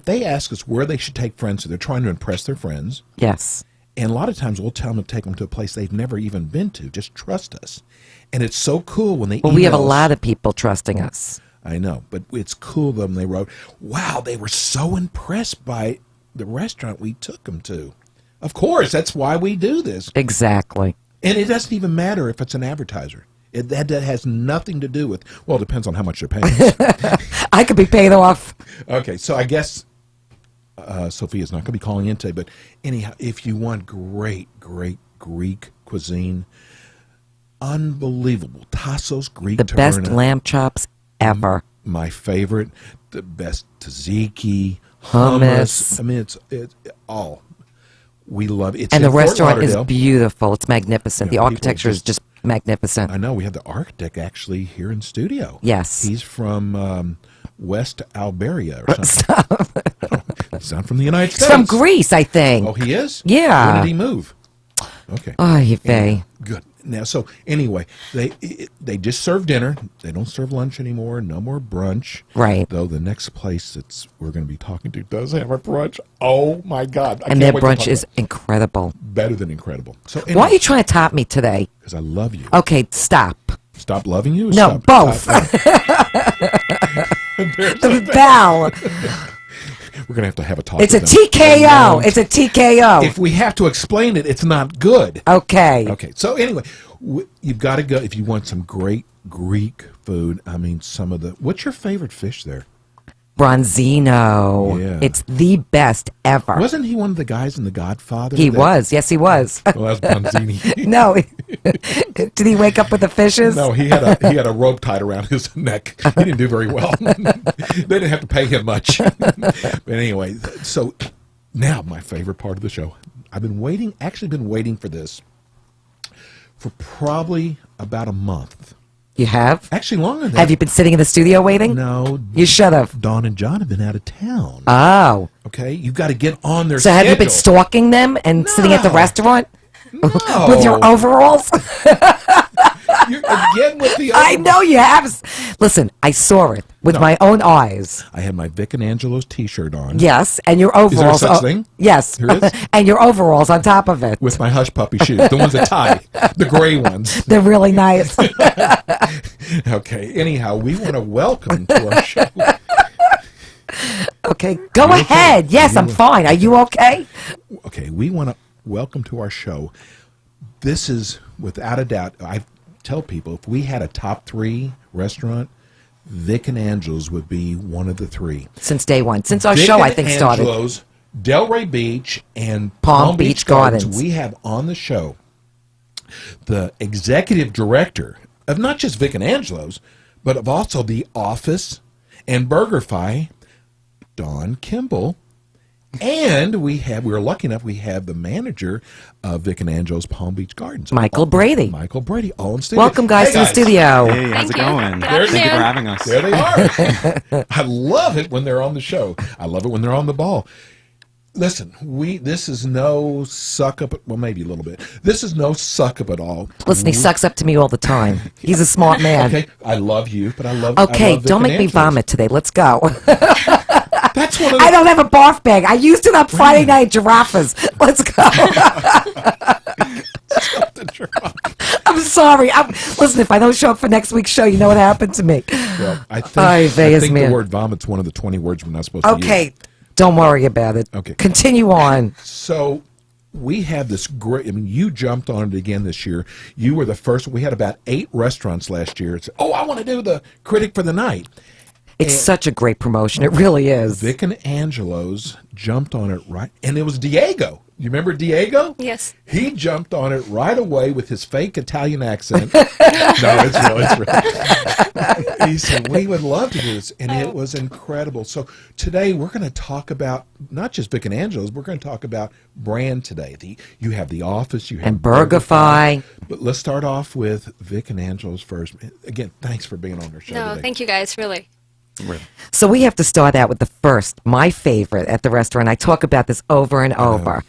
they ask us where they should take friends, so they're trying to impress their friends, Yes. and a lot of times we'll tell them to take them to a place they've never even been to. Just trust us. And it's so cool when they Well, we have a email us. lot of people trusting us. I know, but it's cool when they wrote, wow, they were so impressed by the restaurant we took them to. Of course, that's why we do this. Exactly. And it doesn't even matter if it's an advertiser. That has nothing to do with, well, it depends on how much you're paying us. I could be paid off. Okay, so I guess Sophia's not going to be calling in today, but anyhow, if you want great, great Greek cuisine, unbelievable. Tasso's Greek The best Taverna. lamb chops ever. My favorite, the best tzatziki, Hummus. hummus. I mean, it's all. We love it. It's And in the Fort restaurant is Lauderdale. beautiful. It's magnificent. Yeah, The people architecture is just magnificent. I know we have the architect actually here in studio. Yes. He's from West Alberia or something. He's not from the United It's States. from Greece, I think. Oh, he is? Yeah. When did he move? Okay. Oy vey. Good. Now, so anyway, they just serve dinner. They don't serve lunch anymore. No more brunch. Right. Though the next place that we're going to be talking to does have a brunch. Oh my God! And their brunch is incredible. better than incredible. So Why are you trying to top me today? Because I love you. Okay, stop. Stop loving you. Or No, stop both. The bell. We're gonna have a talk. It's a with them. TKO. It's a TKO. If we have to explain it, it's not good. Okay. Okay. So anyway, you've got to go if you want some great Greek food. I mean, some of the. What's your favorite fish there? Bronzino. Yeah. It's the best ever. Wasn't he one of the guys in The Godfather? He that- was. Yes, he was. Well, that's Bronzini. No. Did he wake up with the fishes? No, he had a rope tied around his neck. He didn't do very well. They didn't have to pay him much. But anyway, so now my favorite part of the show. I've been waiting for this for probably about a month. You have? Actually, longer than that. Have you been sitting in the studio waiting? No. You should have. Dawn and John have been out of town. Oh. Okay? You've got to get on their So schedule. have you been stalking them and sitting at the No. restaurant? No. With your overalls? You're again with the I know you have. Listen, I saw it with my own eyes. I had my Vic and Angelo's T-shirt on. Yes, and your there a overalls. such thing? Yes. There is? And your overalls on top of it. With my Hush Puppy shoes. The ones that tie. The gray ones. They're really nice. Okay. Anyhow, we want to welcome to our show. Okay, go You okay? ahead. Yes, You I'm fine. Are you okay? Okay, we want to welcome to our show. This is, without a doubt, I tell people, if we had a top 3 restaurant, Vic and Angelo's would be one of the 3. Since day one. Since our Vic show, I and think, started. Angelo's, Delray Beach, and Palm Beach Gardens. We have on the show the executive director of not just Vic and Angelo's, but of also The Office and BurgerFi, Don Kimball. And we were lucky enough, we have the manager of Vic and Angelo's Palm Beach Gardens. Michael Brady. Michael Brady, all in studio. Welcome, guys, Hey, to the studio. Hey, how's it going? There Thank you for having us. There they are. I love it when they're on the show. I love it when they're on the ball. Listen, this is no suck up. Well, maybe a little bit. This is no suck up at all. Listen, he sucks up to me all the time. He's a smart man. Okay, I love you, but I love. Okay, I love Vic don't and make me Angelo's. vomit today. Let's go. That's one of the. I don't have a barf bag. I used it on Friday night giraffes. Let's go. I'm sorry. Listen, if I don't show up for next week's show, you know what happened to me. Well, I think, Ay, I veyes think mía. the word vomit's one of the 20 words we're not supposed to use. Okay, don't worry about it. Okay. Continue on. So we have this great. I mean, you jumped on it again this year. You were the first. We had about 8 restaurants last year. It's, I want to do the critic for the night. It's such a great promotion. It really is. Vic and Angelo's jumped on it right, and it was Diego. You remember Diego? Yes. He jumped on it right away with his fake Italian accent. No, it's real. He said, we would love to do this, and it was incredible. So today we're going to talk about not just Vic and Angelo's, we're going to talk about brand today. You have The Office, you have And BurgerFi. But let's start off with Vic and Angelo's first. Again, thanks for being on our show No, today. thank you guys, really. So we have to start out with the first, my favorite at the restaurant. I talk about this over and over.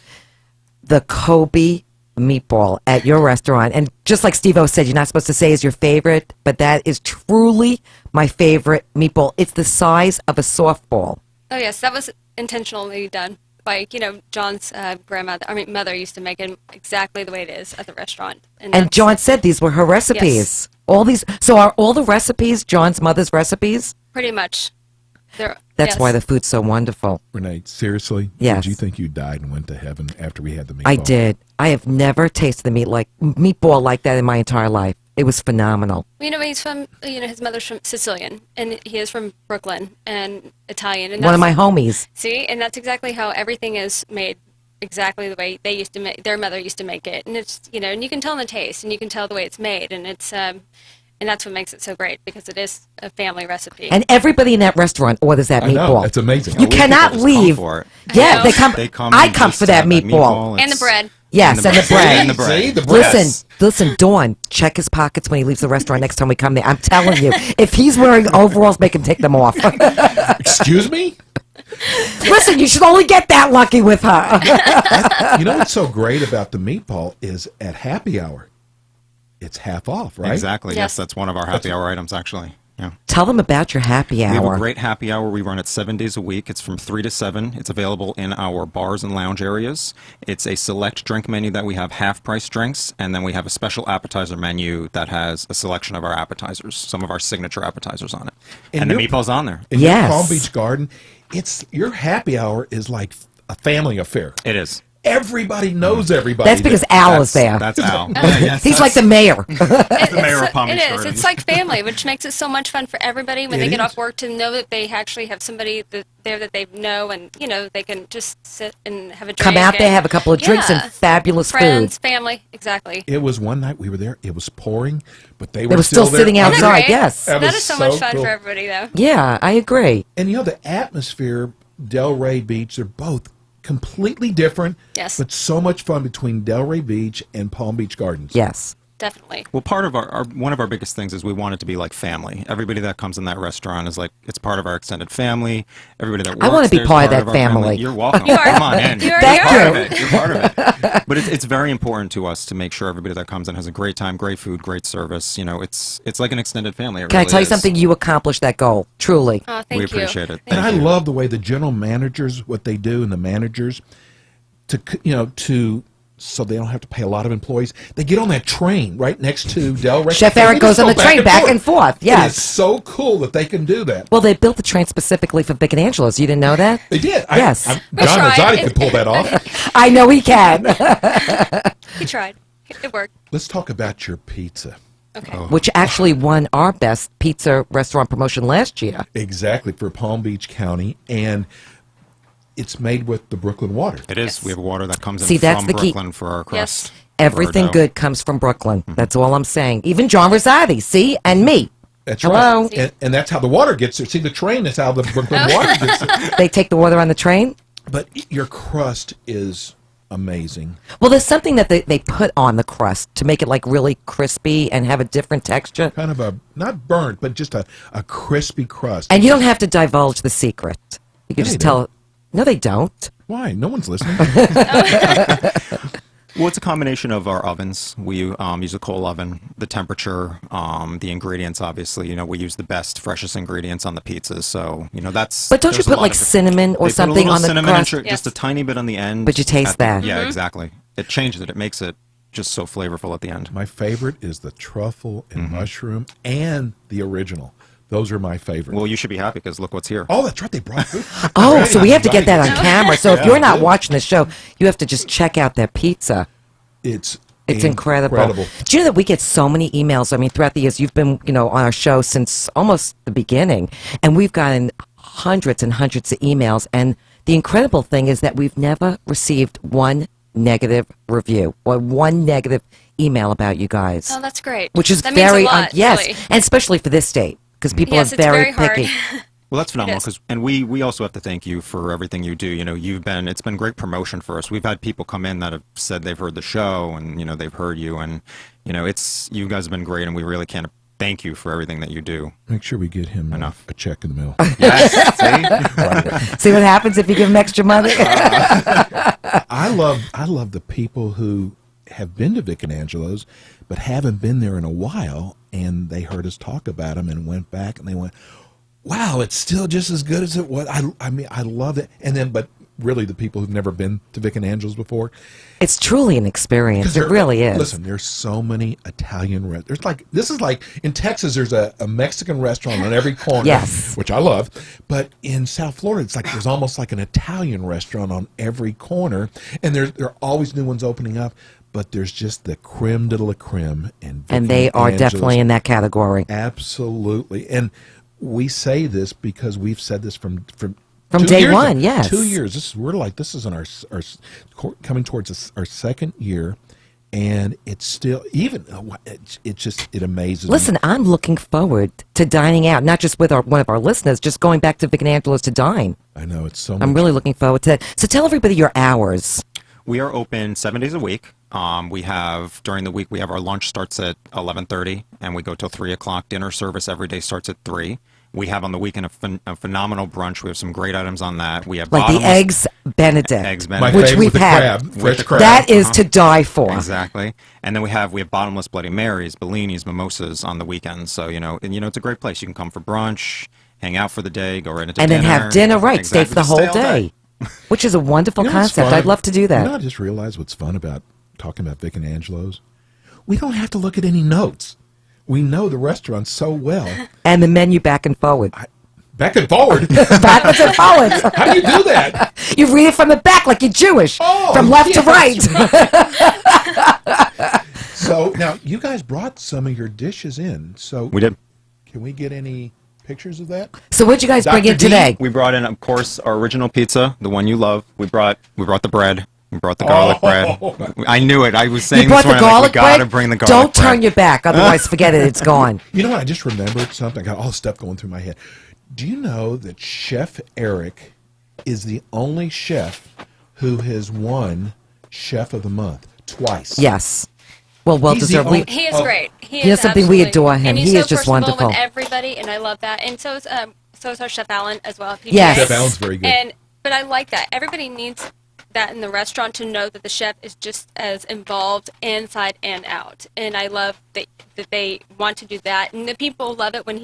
The Kobe meatball at your restaurant. And just like Steve-O said, you're not supposed to say is your favorite, but that is truly my favorite meatball. It's the size of a softball. Oh, yes, that was intentionally done by, John's mother used to make it exactly the way it is at the restaurant. And that's- John said these were her recipes. Yes. So are all the recipes John's mother's recipes? Pretty much. That's why the food's so wonderful. Renee, seriously? Yes. Did you think you died and went to heaven after we had the meatball? I did. I have never tasted a meatball like that in my entire life. It was phenomenal. He's from, his mother's from Sicilian, and he is from Brooklyn and Italian. And One of my that's- homies. See, and that's exactly how everything is made exactly the way they used to make their mother used to make it, and it's and you can tell in the taste, and you can tell the way it's made, and it's and that's what makes it so great because it is a family recipe. And everybody in that restaurant orders that I know, meatball. it's amazing. You cannot People just come leave. for it. Yeah, I know. they come. I come just for that have meatball. And the It's- bread. Yes, and the bread. And the bread. See, the bread. Listen, Dawn, check his pockets when he leaves the restaurant next time we come there. I'm telling you, if he's wearing overalls, make him take them off. Excuse me? Listen, you should only get that lucky with her. You know what's so great about the meatball is at happy hour, it's half off, right? Exactly. Yes. Yes, that's one of our happy hour items, actually. Yeah. Tell them about your happy We have a hour. great happy hour. We run it 7 days a week. It's from 3 to 7. It's available in our bars and lounge areas. It's a select drink menu that we have half-price drinks, and then we have a special appetizer menu that has a selection of our appetizers, some of our signature appetizers on it. And the your- meatball's on there. In Yes. your Palm Beach Garden, your happy hour is like a family affair. It is. Everybody knows everybody. That's because Al is there. That's Al. Yes, He's like the mayor. that's the mayor of Palm Beach It is. Gardens. It's like family, which makes it so much fun for everybody when It they get is. off work to know that they actually have somebody there that they know, and they can just sit and have a drink. Come out there, and- have a couple of drinks Yeah. and fabulous Friends, food. family, exactly. It was one night we were there. It was pouring, but they were They were still there. sitting Isn't that outside, great? yes. That That was is so so much fun cool. for everybody, though. Yeah, I agree. And the atmosphere, Delray Beach, they're both completely different. Yes. But so much fun between Delray Beach and Palm Beach Gardens. Yes. Definitely. Well, part of our one of our biggest things is we want it to be like family. Everybody that comes in that restaurant is like, it's part of our extended family. Everybody that works I wanna be there is part of that our family. You're welcome. You are. Come on in. You You're already part are. of it. You're part of it. But it's very important to us to make sure everybody that comes in has a great time, great food, great service. It's like an extended family. It Can I really tell you is. something? You accomplished that goal, truly. Oh, thank We you. appreciate it. And Thank I you. love the way the general managers, what they do, and the managers, so they don't have to pay a lot of employees. They get on that train right next to Delray. Chef and they Eric just goes on go the train back and forth, It yes. is so cool that they can do that. Well, they built the train specifically for Vic and Angela's. You didn't know that? They did. Yes. We John tried. Rosati could pull that off. I know he can. He tried. It worked. Let's talk about your pizza. Okay. Which actually won our best pizza restaurant promotion last year. Exactly, for Palm Beach County. And it's made with the Brooklyn water. It is. Yes. We have water that comes in See, that's from the key. Brooklyn for our crust. Yes. for our Everything dough. good comes from Brooklyn. That's all I'm saying. Even John Rosati, see? And me. That's Hello? right. And that's how the water gets there. See, the train is how the Brooklyn water gets there. They take the water on the train? But your crust is amazing. Well, there's something that they put on the crust to make it like really crispy and have a different texture. Kind of not burnt, but just a crispy crust. And you don't have to divulge the secret. You can No, just they tell. No, they don't. Why? No one's listening. Well, it's a combination of our ovens. We use a coal oven, the temperature, the ingredients. Obviously, we use the best, freshest ingredients on the pizzas. So, that's. But don't you there's a put lot like of- cinnamon or They put a something little on the cinnamon and crust? just a Yes. tiny bit on the end. But you taste at the- that. Yeah, exactly. It changes it. It makes it just so flavorful at the end. My favorite is the truffle and mushroom and the original. Those are my favorite. Well, you should be happy because look what's here. Oh, that's right. They brought food. Oh, Right. so we have to get that on camera. So if Yeah, you're not yeah. watching the show, you have to just check out their pizza. It's Incredible. Do you know that we get so many emails? I mean, throughout the years, you've been, on our show since almost the beginning, and we've gotten hundreds and hundreds of emails. And the incredible thing is that we've never received one negative review or one negative email about you guys, Oh, that's great. which is that means very a lot, yes, really. and especially for this state because people Yes, are it's very very picky. hard. Well, that's phenomenal is. and we also have to thank you for everything you do. It's been great promotion for us. We've had people come in that have said they've heard the show and they've heard you, and you guys have been great, and we really can't thank you for everything that you do. Make sure we get him Enough. a check in the mail. Yes, see? See what happens if you give them extra money? I love the people who have been to Vic and Angelo's, but haven't been there in a while, and they heard us talk about them and went back and they went, "Wow, it's still just as good as it was." I mean, I love it. And then, but really, the people who've never been to Vic and Angelo's before, It's truly an experience. It there- really is. Listen, there's so many Italian restaurants. This is like in Texas. There's a Mexican restaurant on every corner, Yes. which I love. But in South Florida, it's like there's almost like an Italian restaurant on every corner, and there are always new ones opening up. But there's just the creme de la creme, and they are definitely in that category. Absolutely, and we say this because we've said this from From 2 day years one, now. yes. 2 years. This is in our coming towards our second year, and it's still it amazes me. Listen, I'm looking forward to dining out, not just with one of our listeners, just going back to Vic and Angelo's to dine. I know it's so. I'm really looking forward to that. So tell everybody your hours. We are open 7 days a week. We have during the week we have our lunch starts at 11:30 and we go till 3 o'clock. Dinner service every day starts at 3. We have on the weekend a phenomenal brunch. We have some great items on that. We have Like the Eggs Benedict, Eggs My Benedict, which favorite we've with the had. crab, fresh crab. That is to die for. Exactly. And then we have bottomless Bloody Marys, Bellinis, mimosas on the weekends. So it's a great place. You can come for brunch, hang out for the day, go right into And dinner. then have dinner, right? Exactly. Stay for the Just whole all day, which is a wonderful You know what's concept. fun? I'd love to do that. You know, I just realized what's fun about talking about Vic and Angelo's. We don't have to look at any notes. We know the restaurant so well. And the menu back and forward. Back and forward. Backwards and forwards. How do you do that? You read it from the back like you're Jewish. Oh, from left to right. So now you guys brought some of your dishes in. So We did. Can we get any pictures of that? So what'd you guys bring Dr. in D? today? We brought in, of course, our original pizza, the one you love. We brought the bread. We brought the garlic bread. I knew it. I was saying You brought this the morning, garlic we gotta bread? bring the garlic Don't bread. turn your back, otherwise forget it. It's gone. You know what? I just remembered something. I got all the stuff going through my head. Do you know that Chef Eric is the only chef who has won Chef of the Month twice? Yes. Well He's the deserved. only- He is Oh. great. He is something we absolutely- adore him. And he's He so is just personable wonderful. with everybody, and I love that. And so is our Chef Allen as well. PJ. Yes. Chef Allen's very good. But I like that. Everybody needs that in the restaurant to know that the chef is just as involved inside and out. And I love that they want to do that. And the people love it when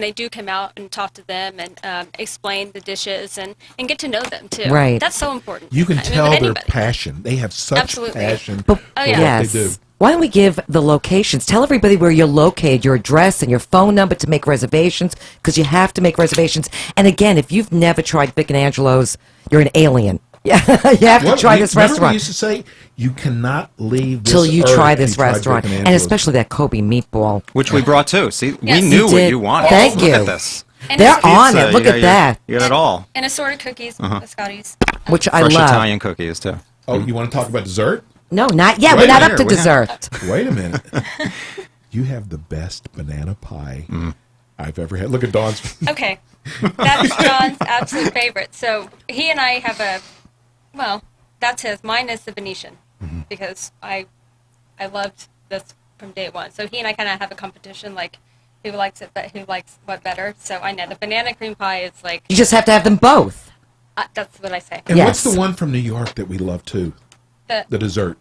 they do come out and talk to them and explain the dishes and get to know them too. Right. That's so important. You can I mean, tell with their anybody. passion. They have such Absolutely. passion But, Oh, for yeah. what they do. yes. Why don't we give the locations? Tell everybody where you're located, your address, and your phone number to make reservations, because you have to make reservations. And again, if you've never tried Vic and Angelo's, you're an alien. Yeah, you have to try this remember restaurant We used to say you cannot leave this till you earth try until this you try restaurant, Vic and Angelo's. especially that Kobe meatball. Which we brought too. See, Yes. we You knew what did. you wanted. Thank Look you. at this. And They're it's- on Pizza, it. Look you at got that, You got it all. And assorted cookies, biscottis. which I Fresh love. Italian cookies too. Oh, you want to talk about dessert? No, not yet. Wait We're not a up to minute, dessert. Wait a minute. You have the best banana pie I've ever had. Look at Dawn's. Okay, that's John's absolute favorite. So he and I have that's his. Mine is the Venetian because I loved this from day one. So he and I kind of have a competition, like who likes it, but who likes what better. So I know the banana cream pie is like You just have to have them both. that's what I say. And Yes. what's the one from New York that we love too? The dessert.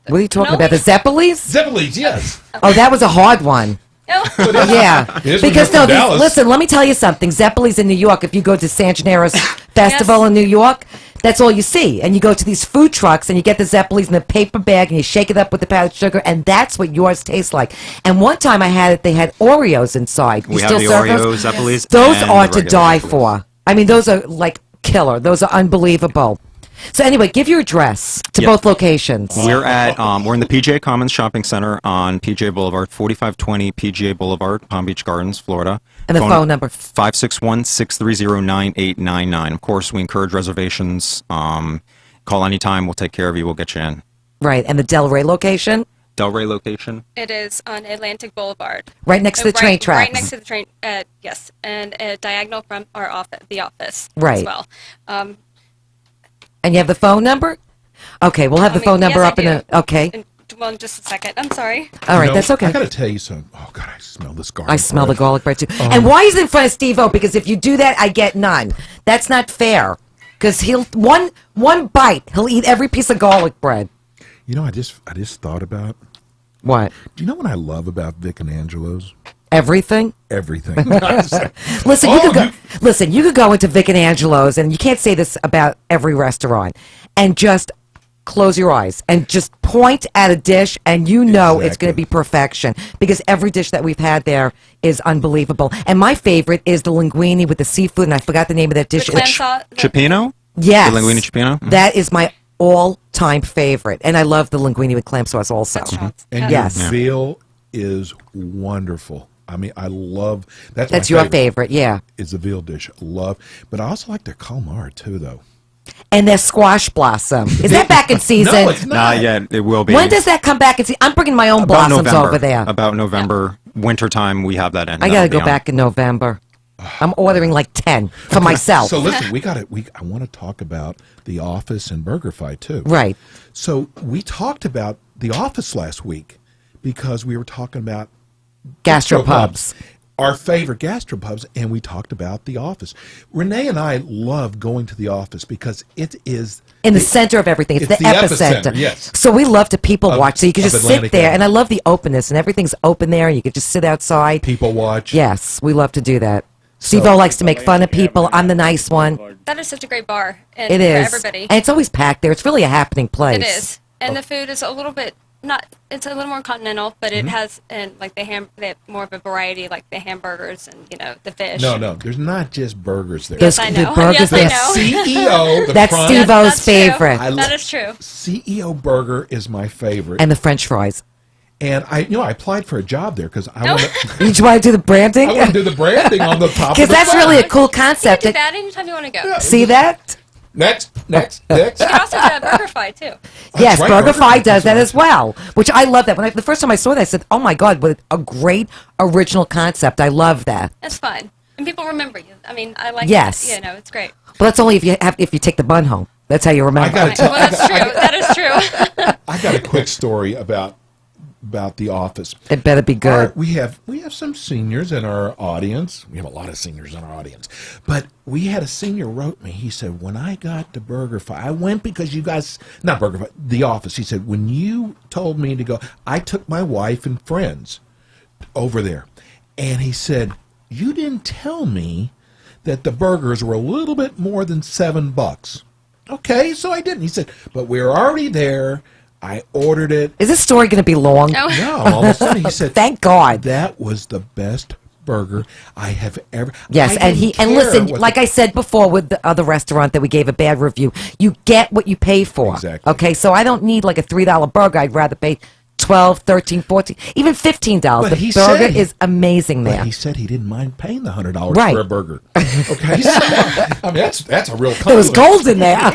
What are you talking No, about? The we- Zeppelis? Zeppelis, yes. Oh, that was a hard one. No. Yeah, It is when because you're no, from Dallas. listen. Let me tell you something. Zeppelis in New York. If you go to San Gennaro's festival in New York, that's all you see. And you go to these food trucks and you get the Zeppelis in a paper bag and you shake it up with the powdered sugar, and that's what yours tastes like. And one time I had it, they had Oreos inside. You We have still the serve Oreo those? Zeppelis. Those and are the to regular die Zeppelis. for. I mean, those are like killer. Those are unbelievable. So anyway, give your address to Yeah. both locations. We're at we're in the PGA Commons Shopping Center on PGA Boulevard, 4520 PGA Boulevard, Palm Beach Gardens, Florida. And the phone number. 561-630-9899. Of course, we encourage reservations. Call anytime. We'll take care of you. We'll get you in. Right, and the Delray location, Delray location. It is on Atlantic Boulevard. right next to the train tracks. Right next to the train. Yes, and diagonal from our office, the office Right. as well. And you have the phone number? Okay, we'll have the phone number yes, up I in a. do. Okay. In just a second. I'm sorry. All right, You know, that's okay. I got to tell you something. Oh, God, I smell this garlic. I smell the bread. garlic bread too. And why is it in front of Steve-O? Because if you do that, I get none. That's not fair. Because he'll one bite, he'll eat every piece of garlic bread. You know, I just thought about. What? Do you know what I love about Vic and Angelo's? Everything? Everything. Listen, Oh, you could go. Listen, you could go into Vic and Angelo's, and you can't say this about every restaurant, and just close your eyes and just point at a dish, and you know it's going to Exactly. be perfection because every dish that we've had there is unbelievable. And my favorite is the linguine with the seafood, and I forgot the name of that dish. The clam sauce. Cioppino? Yes, The linguine cioppino? That is my all-time favorite, and I love the linguine with clam sauce also. Restaurants. And Yes. your veal is wonderful. I mean, I love that's That's my your favorite, yeah. Is the veal dish. Love, but I also like their calamari too, though. And their squash blossom. Is that back in season? No, it's not. Not yet. It will be. When does that come back in season? I'm bringing my own About blossoms November. over there. About November, wintertime, we have that in. I got to go back in November. I'm ordering like 10 for myself. So listen, I want to talk about The Office and BurgerFi too. Right. So we talked about The Office last week because we were talking about Gastropubs. our favorite gastropubs, and we talked about The Office. Renee and I love going to The Office because it is In the center of everything. It's the epicenter, epicenter. yes. So we love to people watch. So you can of just Atlantic sit there. Avenue. And I love the openness. And everything's open there. You could just sit outside. people watch. Yes, we love to do that. Steve-O likes to make fun of people. I'm the nice one. That is such a great bar. And It is. For everybody. And it's always packed there. It's really a happening place. It is. And the food is a little bit it's a little more continental, but it has like they have more of a variety, like the hamburgers and the fish. No, there's not just burgers there. There's I the know. burgers Yes, I there. know. CEO, the That's front, Steve-O's That's true. favorite. That is true. CEO burger is my favorite. And the French fries. And I applied for a job there because I Oh. want You just want to do the branding? to do the branding on the top. Because of the that's sign. really a cool You can concept. do that anytime you want to go. See that? Next. You can also do a BurgerFi too. Yes, right, BurgerFi BurgerFi does that right. as well, which I love that. The first time I saw that, I said, "Oh my God, what a great original concept! I love that." That's fun, and people remember you. I mean, I like Yes. it. It's great. But that's only if you take the bun home. That's how you remember. I gotta Right. tell- Well, that's true. That is true. I got a quick story about The Office. It better be good. We have some seniors in our audience. We have a lot of seniors in our audience, but we had a senior wrote me. He said, "When I got to BurgerFi, I went because you guys not BurgerFi, The Office." He said, "When you told me to go, I took my wife and friends over there," and he said, "You didn't tell me that the burgers were a little bit more than $7." Okay, so I didn't. He said, "But we were already there. I ordered it." Is this story going to be long? Oh. No, all of a sudden he said, Thank God. that was the best burger I have ever." Yes, I and didn't and care listen, what like I said before with the other restaurant that we gave a bad review, you get what you pay for. Exactly. Okay, so I don't need like a $3 burger. I'd rather pay $12, $13, $14, even $15. But The he burger said- is amazing But there. he said he didn't mind paying the $100 Right. for a burger. Okay, so, I mean that's a real. There was compliment. gold in there.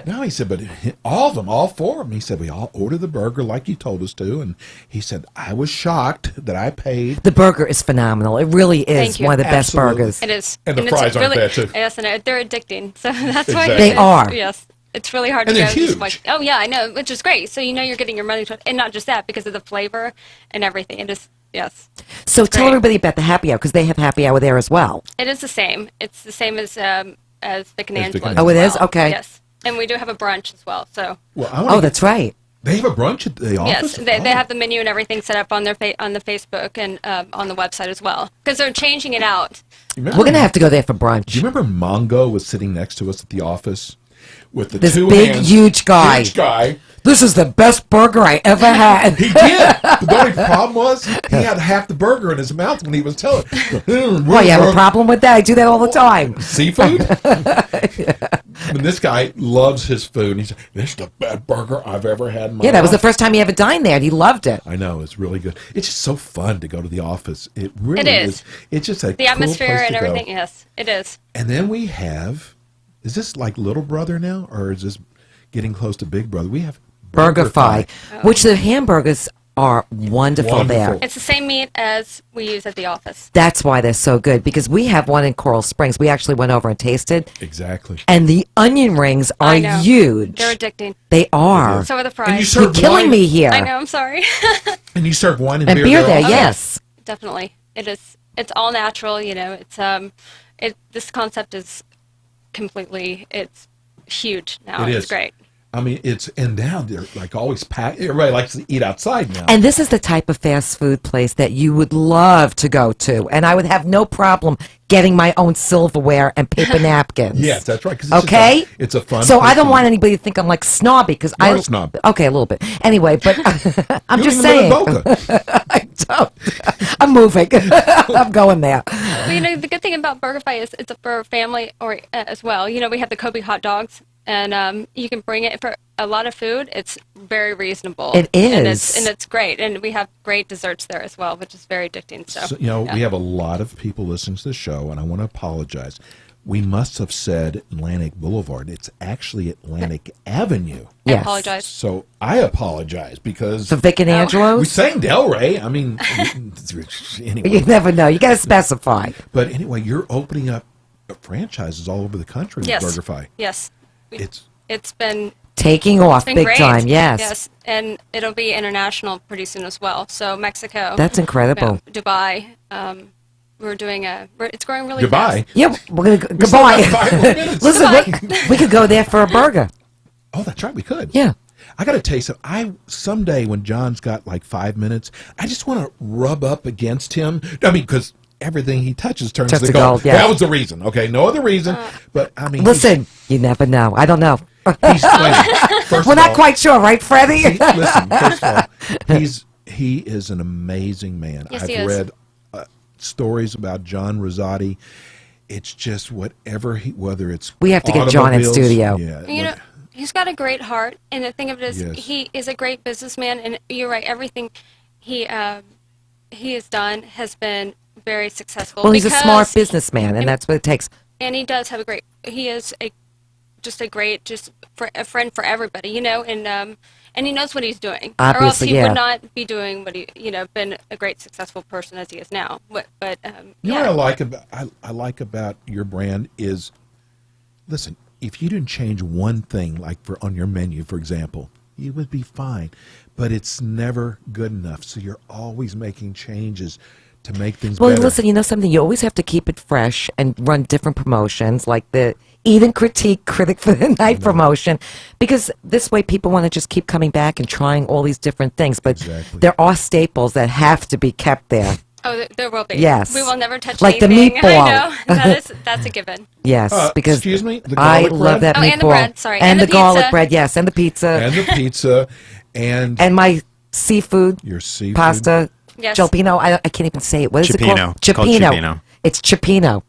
No, he said, but all of them, all four of them. He said we all ordered the burger like you told us to, and he said I was shocked that I paid. The burger is phenomenal. It really is Thank you. one of the best Absolutely. burgers. It is. And the it's fries aren't bad, too. Yes, and they're addicting. So that's why Exactly. They it's- are. Yes. It's really hard And to they're go. just huge. like, oh yeah, I know, which is great. So you're getting your money, and not just that, because of the flavor and everything. It is, yes, So tell great. everybody about the happy hour because they have happy hour there as well. it is the same. It's the same as Vic and Vic and Angela's. Oh, it as is? well. Okay. Yes, and we do have a brunch as well. So Well, I wanna Oh, get- that's right. they have a brunch at the office. yes, they Oh. have the menu and everything set up on their on the Facebook and on the website as well, because they're changing it out. You remember- We're going to have to go there for brunch. Do you remember Mongo was sitting next to us at the office with the This two big, hands, huge guy. Huge guy. This is the best burger I ever had. He did. The only problem was he had half the burger in his mouth when he was telling. Well, you have a problem with that? I do that all the time. Seafood? And this guy loves his food. And he said, "This is the best burger I've ever had in my Yeah, that was the life." first time he ever dined there, and he loved it. I know, it's really good. It's just so fun to go to the office. It really It is. It's just a The cool atmosphere place and to go. everything. Yes, it is. And then we have, is this like Little Brother now, or is this getting close to Big Brother? We have BurgerFi, which the hamburgers are wonderful, Wonderful. there. It's the same meat as we use at the office. That's why they're so good, because we have one in Coral Springs. We actually went over and tasted, Exactly. and the onion rings are I know. huge. They're addicting. They are. So are the And you fries. serve You're killing wine- me here. I know. I'm sorry. And you serve wine and, And beer there, also? yes. Definitely, it is. It's all natural. It's this concept is completely. It's huge now. It It's is. great. I mean, and now they're like always packed. Everybody likes to eat outside now. And this is the type of fast food place that you would love to go to, and I would have no problem getting my own silverware and paper napkins. Yes, that's right. 'Cause Okay, it's a fun. So place I don't to want eat. anybody to think I'm like snobby because You I are a snob. Okay, a little bit. Anyway, but I'm You just even saying. live in Boca. I don't. I'm moving. I'm going there. Well, the good thing about BurgerFi is it's for family or as well. We have the Kobe hot dogs, and you can bring it for a lot of food. It's very reasonable. It and is. it's great, and we have great desserts there as well, which is very addicting. So, We have a lot of people listening to the show, and I want to apologize. We must have said Atlantic Boulevard. It's actually Atlantic Avenue. I Yes. apologize. So I apologize because So Vic and Angelo's? we sang Delray. I mean, anyway. You never know. You got to specify. But anyway, you're opening up franchises all over the country with Yes. BurgerFi. Yes. It's been Taking off been big great. time, yes. Yes, and it'll be international pretty soon as well. So Mexico. That's incredible. Dubai. We're doing it's growing really Goodbye. fast. Yeah, we're going to We still goodbye. got 5 more minutes. Listen, we could go there for a burger. Oh, that's right. We could. Yeah. I got to tell you something. Someday when John's got like 5 minutes, I just want to rub up against him. I mean, because everything he touches turns Turns to to gold. gold, yeah. That was the reason. Okay, no other reason. But I mean, Listen, you never know. I don't know. he's first We're of not all, quite sure, right, Freddie? Listen, first of all, he is an amazing man. Yes, I've he is. read stories about John Rosati. It's just whatever whether it's We have to get John in automobiles, studio. Yeah, You know, he's got a great heart, and the thing of it is, Yes. he is a great businessman. And you're right, everything he has done has been very successful. Well, he's a smart because- businessman, and that's what it takes. and he does have he is a friend for everybody, you know, and he knows what he's doing, or else Obviously, he yeah. would not be doing what he, been a great successful person as he is now. But You know what I like about your brand is, listen, if you didn't change one thing, like on your menu, for example, you would be fine. But it's never good enough. So you're always making changes to make things Well, better. listen, you know something? You always have to keep it fresh and run different promotions, like the Eat and Critique Critic for the Night promotion, because this way people want to just keep coming back and trying all these different things. But Exactly. there are staples that have to be kept there. oh, there will be. Yes. We will never touch Like the anything. meatball. I know that's a given. Yes, because excuse me? The I garlic love bread? that Oh, meatball. and the bread, sorry. And And the the garlic pizza. bread, yes, and the pizza. And the pizza and And my seafood your seafood. pasta. Yes. Jalapeno. I can't even say it. What is it Cioppino. called? It's called cioppino. It's cioppino.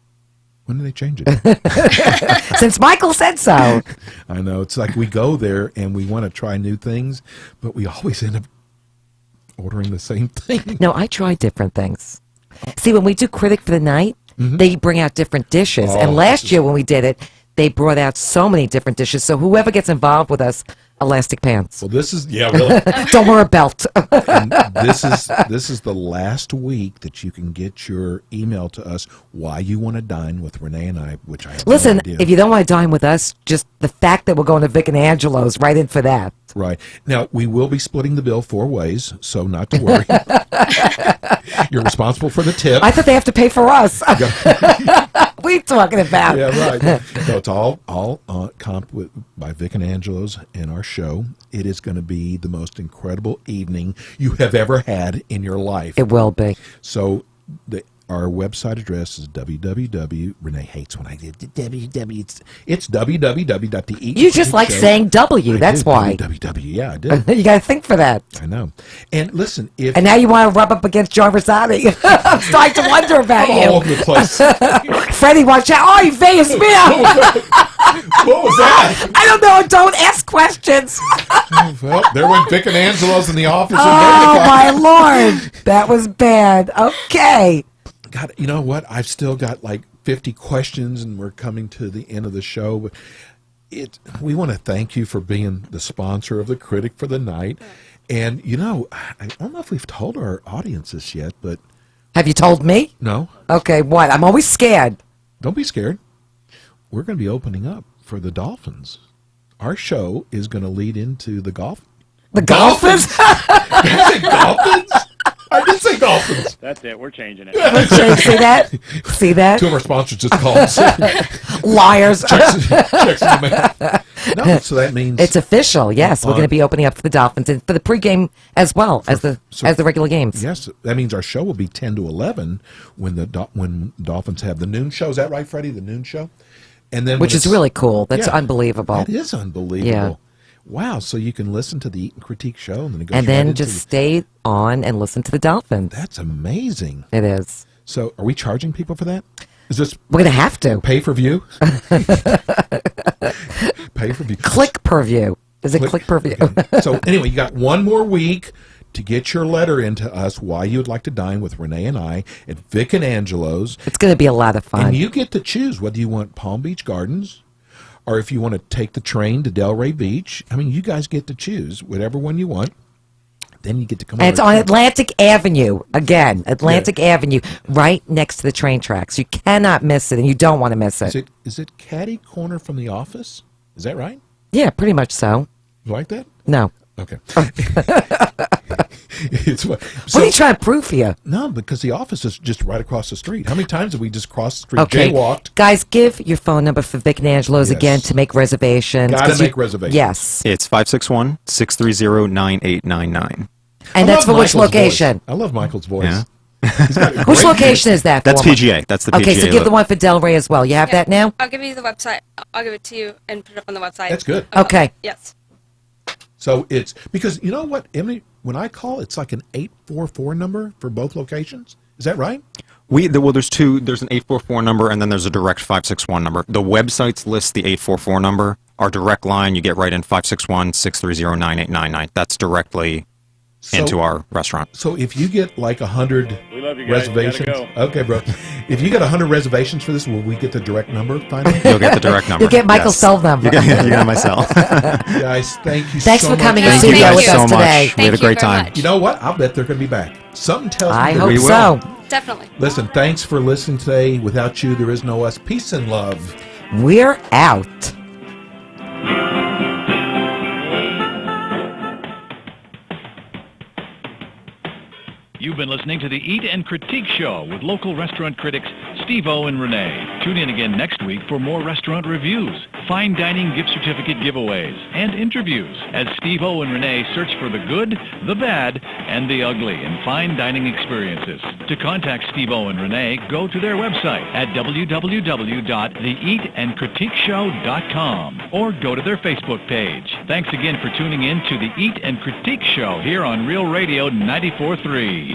When did they change it? Since Michael said so. I know. It's like we go there and we want to try new things, but we always end up ordering the same thing. No, I try different things. See, when we do Critic for the Night, they bring out different dishes. Oh, And last this is- year when we did it, they brought out so many different dishes. So whoever gets involved with us, elastic pants. Well, this is, yeah, really. Don't wear a belt. And this is the last week that you can get your email to us why you want to dine with Renee and I, which I have Listen, no idea. if you don't want to dine with us, just the fact that we're going to Vic and Angelo's, right in for that. Right. Now, we will be splitting the bill 4 ways, so not to worry. You're responsible for the tip. I thought they have to pay for us. What are you talking about? Yeah, right. No, it's all comped by Vic and Angelo's in our show. It is going to be the most incredible evening you have ever had in your life. It will be. So our website address is www. Renee hates when I did www. It's www.theeatandcriticshow. You just like saying W, that's why. www. Yeah, I did. You got to think for that. I know. And listen, if And now you want to rub up against John Rosati. I'm starting to wonder about all over you. the place. Freddie, watch out. Oh, Vegas me. What was that? I don't know. Don't ask questions. Well, there went Vic and Angelo's in the office. Oh, my Lord. That was bad. Okay. God, you know what? I've still got like 50 questions, and we're coming to the end of the show. But we want to thank you for being the sponsor of the Critic for the Night. And, you know, I don't know if we've told our audience this yet, but Have you told me? no, Okay, what? I'm always scared. don't be scared. We're going to be opening up for the Dolphins. Our show is going to lead into the golf. The golfers? Did I say Dolphins? I did say Dolphins. That's it. We're changing it. See that? See that? Two of our sponsors just called. Liars. Checks in the mail. No, so that means It's official. Yes, we're going to be opening up for the Dolphins and for the pregame as well as the regular games. yes, that means our show will be 10 to 11 when Dolphins have the noon show. Is that right, Freddie? The noon show, and then Which when is it's- really cool. That's Yeah, unbelievable. That is unbelievable. Yeah. Wow! So you can listen to the Eat and Critique show, and then it goes And right then into just stay on and listen to the Dolphins. That's amazing. It is. So, are we charging people for that? Is this We're going to have to. pay for view? Pay for view. Click per view. Is it click per view? So anyway, you got one more week to get your letter into us why you would like to dine with Renee and I at Vic and Angelo's. It's going to be a lot of fun. And you get to choose whether you want Palm Beach Gardens or if you want to take the train to Delray Beach. I mean, you guys get to choose whatever one you want. Then you get to come and it's over on to- Atlantic Avenue. Again, Atlantic Avenue, right next to the train tracks. You cannot miss it, and you don't want to miss it. Is it Caddy Corner from The Office? Is that right? Yeah, pretty much so. You like that? No. Okay. What are you trying to prove here? No, because the office is just right across the street. How many times have we just crossed the street, Okay. jaywalked? Guys, give your phone number for Vic and Angelo's again to make reservations. Gotta 'cause you- make reservations. Yes. It's 561-630-9899. And that's for which location? I love Michael's voice. Yeah. Which location is that That's for? PGA. That's the Okay, PGA so give the one for Delray as well. You have that now? I'll give you the website. I'll give it to you and put it up on the website. That's good. Okay. Yes. So it's because you know what, Emily, when I call, it's like an 844 number for both locations. Is that right? Well, there's two. There's an 844 number, and then there's a direct 561 number. The websites list the 844 number. Our direct line, you get right in 561-630-9899. That's directly into our restaurant. So if you get like 100 We love you guys. reservations, You gotta okay, bro. If you get 100 reservations for this, will we get the direct number finally? You'll get the direct number. You'll get Michael's cell number. You get my cell. Guys, thank you Thanks so for much. coming in and Thank you studio guys with so us much. today. We had a great time. You know what? I'll bet they're going to be back. Something tells me I that hope we will. so. Definitely. Listen, thanks for listening today. Without you, there is no us. Peace and love. We're out. You've been listening to the Eat and Critique Show with local restaurant critics Steve-O and Renee. Tune in again next week for more restaurant reviews, fine dining gift certificate giveaways, and interviews as Steve-O and Renee search for the good, the bad, and the ugly in fine dining experiences. To contact Steve-O and Renee, go to their website at www.theeatandcritiqueshow.com or go to their Facebook page. Thanks again for tuning in to the Eat and Critique Show here on Real Radio 94.3.